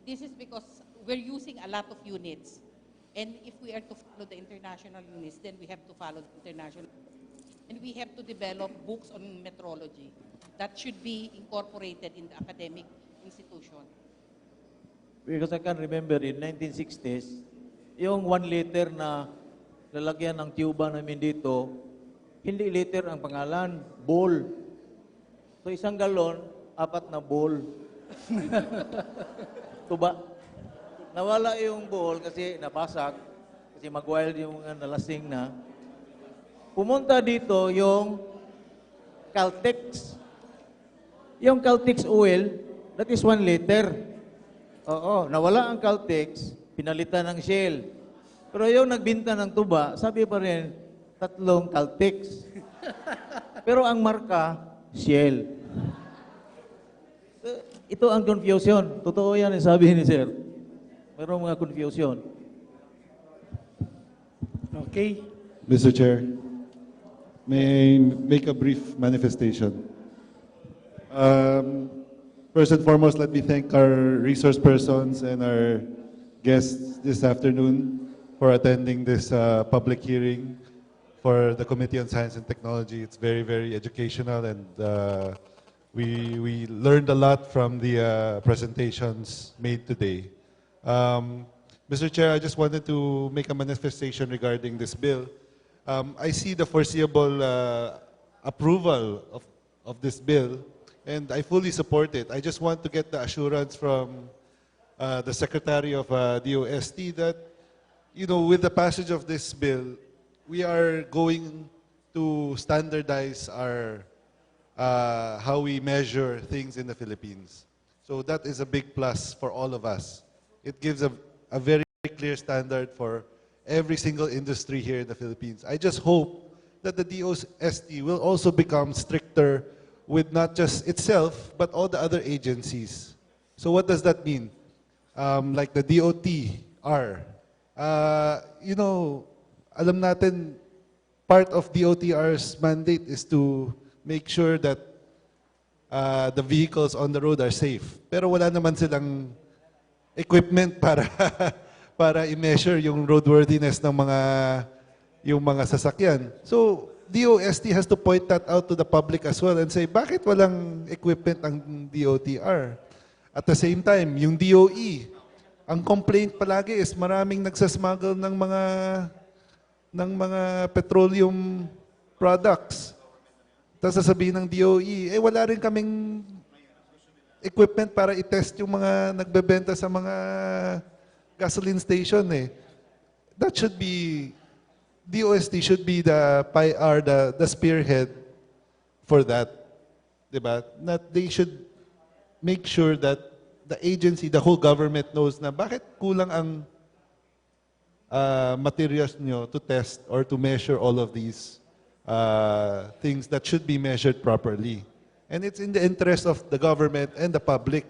J: This is because we're using a lot of units, and if we are to follow the international units, then we have to follow the international. And we have to develop books on metrology that should be incorporated in the academic institution.
D: Because I can remember in 1960s, yung 1 liter na lalagyan ng tuba namin dito, hindi liter ang pangalan, bowl. So 1 galon, 4 na bowl. Tuba. Nawala yung bowl kasi nabasag, kasi mag-wild yung nalasing na. Pumunta dito yung Caltex. Yung Caltex oil, that is 1 liter. Oo, nawala ang Caltex, pinalitan ng Shell. Pero yung nagbinta ng tuba, sabi pa rin, 3 Caltex. Pero ang marka, Shell. Ito ang confusion. Totoo yan, sabi ni Sir. Mayroong mga confusion.
G: Okay?
H: Mr. Chair, may I make a brief manifestation? First and foremost, let me thank our resource persons and our guests this afternoon for attending this public hearing for the Committee on Science and Technology. It's very, very educational, and we learned a lot from the presentations made today. Mr. Chair, I just wanted to make a manifestation regarding this bill. I see the foreseeable approval of this bill, and I fully support it. I just want to get the assurance from the Secretary of DOST that, you know, with the passage of this bill, we are going to standardize our how we measure things in the Philippines. So that is a big plus for all of us. It gives a very clear standard for every single industry here in the Philippines. I just hope that the DOST will also become stricter with not just itself, but all the other agencies. So what does that mean? Like the DOTR. You know, alam natin, part of DOTR's mandate is to make sure that the vehicles on the road are safe. Pero wala naman silang equipment para para i-measure yung roadworthiness ng mga sasakyan. So, DOST has to point that out to the public as well and say, bakit walang equipment ang DOTR? At the same time, yung DOE, ang complaint palagi is maraming nagsasmuggle ng mga petroleum products. Tapos sasabihin ng DOE, wala rin kaming equipment para i-test yung mga nagbebenta sa mga gasoline station eh. That should be, DOST should be the spearhead for that. Diba? That they should make sure that the agency, the whole government knows na bakit kulang ang materials nyo to test or to measure all of these things that should be measured properly. And it's in the interest of the government and the public.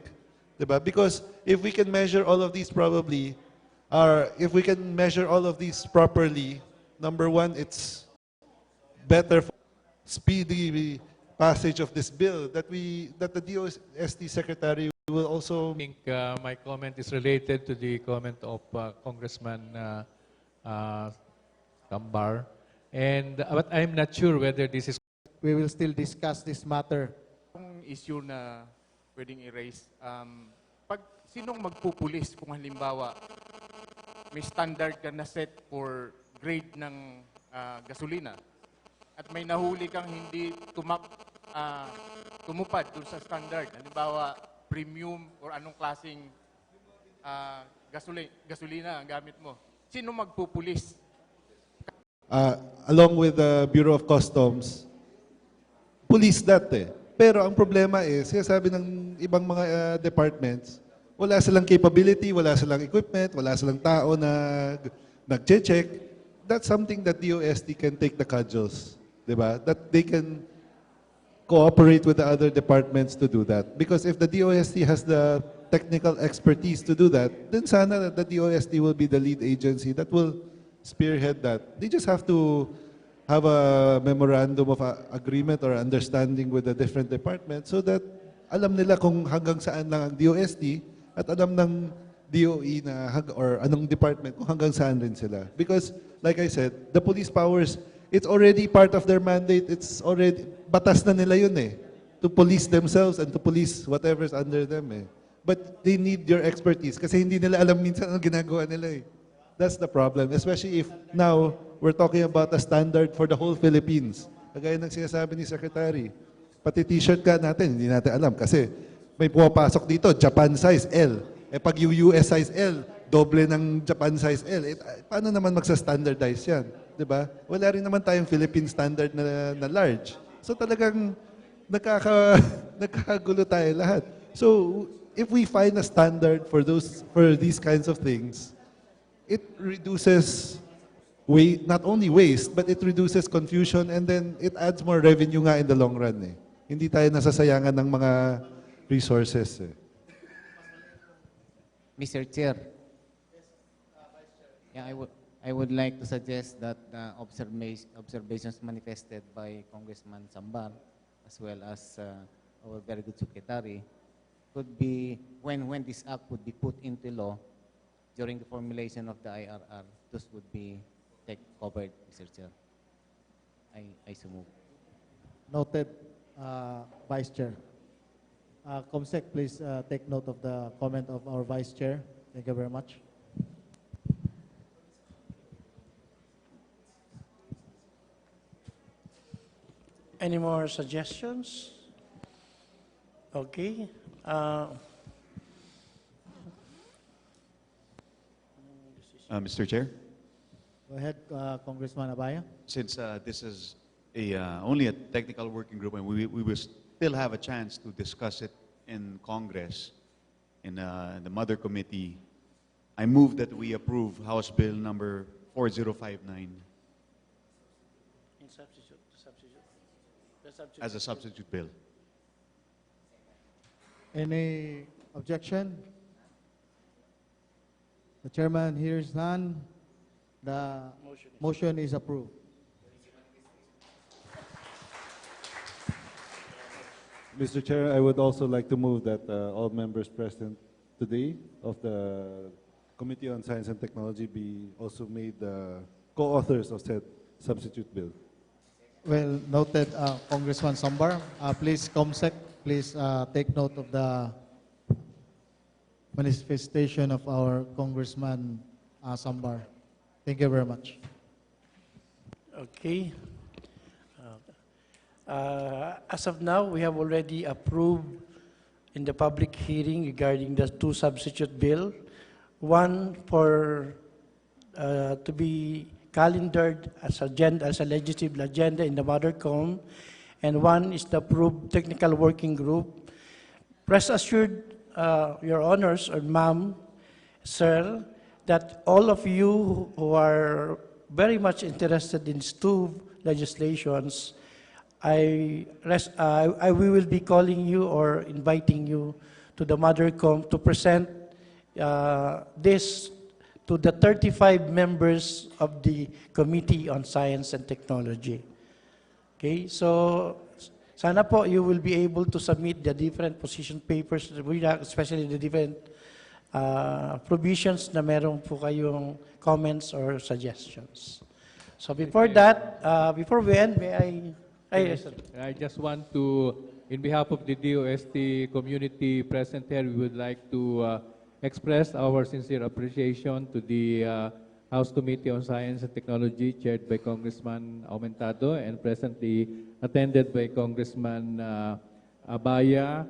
H: Diba? Because if we can measure all of these properly, number one, it's better for speedy passage of this bill that the DOST Secretary will also...
B: I think my comment is related to the comment of Congressman Tambar. But I'm not sure whether this is...
O: We will still discuss this matter.
I: Kung issue na pwedeng i-raise, pag sinong magpupulis kung halimbawa may standard ka na set for grade ng gasolina at may nahuli kang hindi tumupad dun sa standard, halimbawa premium or anong klaseng gasolina ang gamit mo, sino magpupulis?
H: Along with the Bureau of Customs, police that eh. Pero ang problema is, sabi ng ibang mga departments, wala silang capability, wala silang equipment, wala silang tao na nag-check. That's something that DOST can take the cudgels, diba? That they can cooperate with the other departments to do that. Because if the DOST has the technical expertise to do that, then sana the DOST will be the lead agency that will spearhead that. They just have to have a memorandum of agreement or understanding with the different departments so that alam nila kung hanggang saan lang ang DOST at alam ng DOE na or anong department kung hanggang saan rin sila. Because, like I said, the police powers, it's already part of their mandate. It's already, batas na nila yun eh. To police themselves and to police whatever's under them eh. But they need your expertise kasi hindi nila alam minsan ang ginagawa nila eh. That's the problem. Especially if now, we're talking about a standard for the whole Philippines. Kagaya ng sinasabi ni Secretary. Pati t-shirt ka natin, hindi natin alam kasi may pumapasok dito, Japan size L. Pag yung US size L, doble ng Japan size L. Paano naman magsa-standardize yan? Diba? Wala rin naman tayong Philippine standard na large. So talagang nagkakagulo tayo lahat. So if we find a standard for these kinds of things, it reduces not only waste, but it reduces confusion and then it adds more revenue nga in the long run eh. Hindi tayo nasasayangan ng mga resources eh.
P: Mr. Chair. Yeah, I would like to suggest that observations manifested by Congressman Sambar, as well as our very good secretary, could be, when this act would be put into law, during the formulation of the IRR, those would be covered, Mr. Chair. I so move.
O: Noted, Vice Chair. Comsec, please take note of the comment of our Vice Chair. Thank you very much.
G: Any more suggestions? Okay.
N: Mr. Chair,
O: Go ahead, Congressman Abaya.
N: since this is only a technical working group and we will still have a chance to discuss it in Congress, in the Mother Committee, I move that we approve House Bill number 4059 as a substitute bill.
O: Any objection? The chairman hears none. The motion is approved.
H: Mr. Chair, I would also like to move that all members present today of the Committee on Science and Technology be also made co-authors of said substitute bill.
O: Well noted, Congressman Sambar. Please, Comsec, please take note of the manifestation of our Congressman Sambar. Thank you very much.
G: Okay. As of now, we have already approved in the public hearing regarding the two substitute bill. One for to be calendared as a legislative agenda in the Mothercom, and one is the approved technical working group. Rest assured, Your Honors, or Ma'am, Sir, that all of you who are very much interested in these two legislations, we will be calling you or inviting you to the Mothercom to present this to the 35 members of the Committee on Science and Technology. Okay, so sana po you will be able to submit the different position papers, especially the different provisions na meron po kayong comments or suggestions. So before that, before we end, may
B: Yes, I just want to, in behalf of the DOST community present here, we would like to express our sincere appreciation to the House Committee on Science and Technology chaired by Congressman Aumentado and presently attended by Congressman Abaya,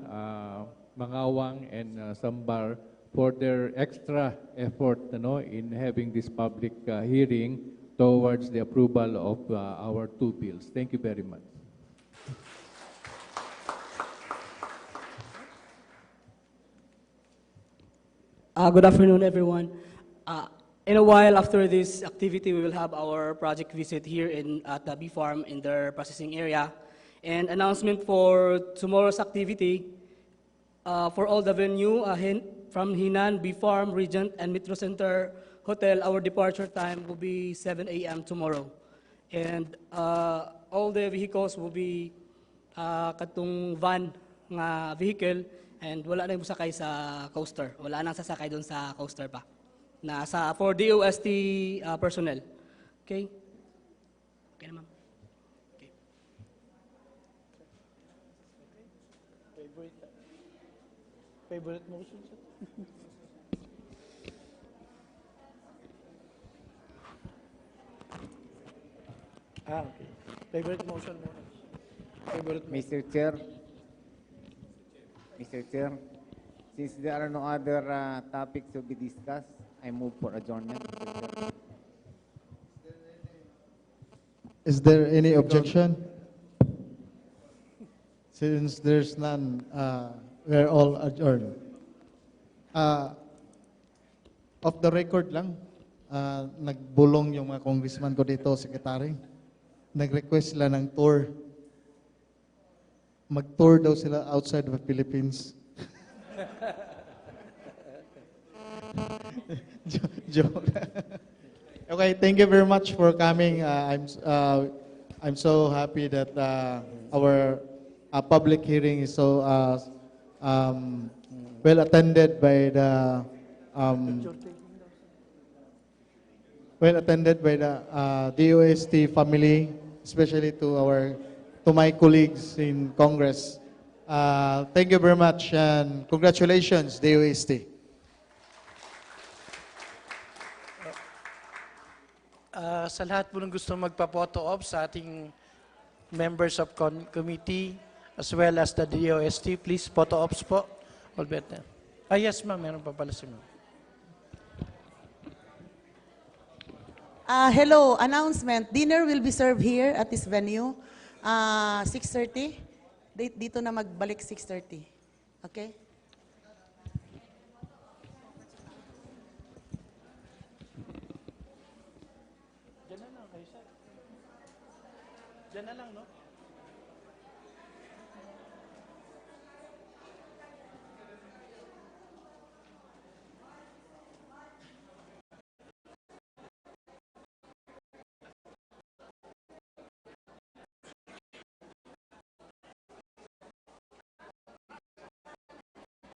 B: Mangawang, and Sambar for their extra effort in having this public hearing towards the approval of our two bills. Thank you very much.
E: Good afternoon, everyone. In a while after this activity, we will have our project visit here at the Beefarm in their processing area. And announcement for tomorrow's activity for all the venue from Hinan, Beefarm, Regent, and Metro Center Hotel, our departure time will be 7 a.m. tomorrow. And all the vehicles will be katong van nga vehicle, and wala na yung sakay sa coaster. Wala nang sasakay doon sa coaster pa. For DOST personnel. Okay? Okay na, ma'am. Okay.
G: Favorite motion, sir? Okay. Favorite motion muna. Favorite motion.
P: Mr. Chair, since there are no other topics to be discussed, I move for adjournment.
O: Is there any objection? Since there's none, we're all adjourned. Off the record lang, nagbulong yung mga congressman ko dito, secretary. Nag-request sila ng tour. Mag-tour daw sila outside of the Philippines. Joke. Okay, thank you very much for coming. I'm so happy that our public hearing is so well attended by the DOST family, especially to my colleagues in Congress. Thank you very much and congratulations, DOST.
G: Sa lahat po ng gusto magpa-photo op sa ating members of committee as well as the DOST, please photo ops po. All better. Yes ma'am, meron pa pala si ma'am.
K: Hello, announcement. Dinner will be served here at this venue. 6:30. Dito na magbalik 6:30. Okay?
G: Diyan na lang, no?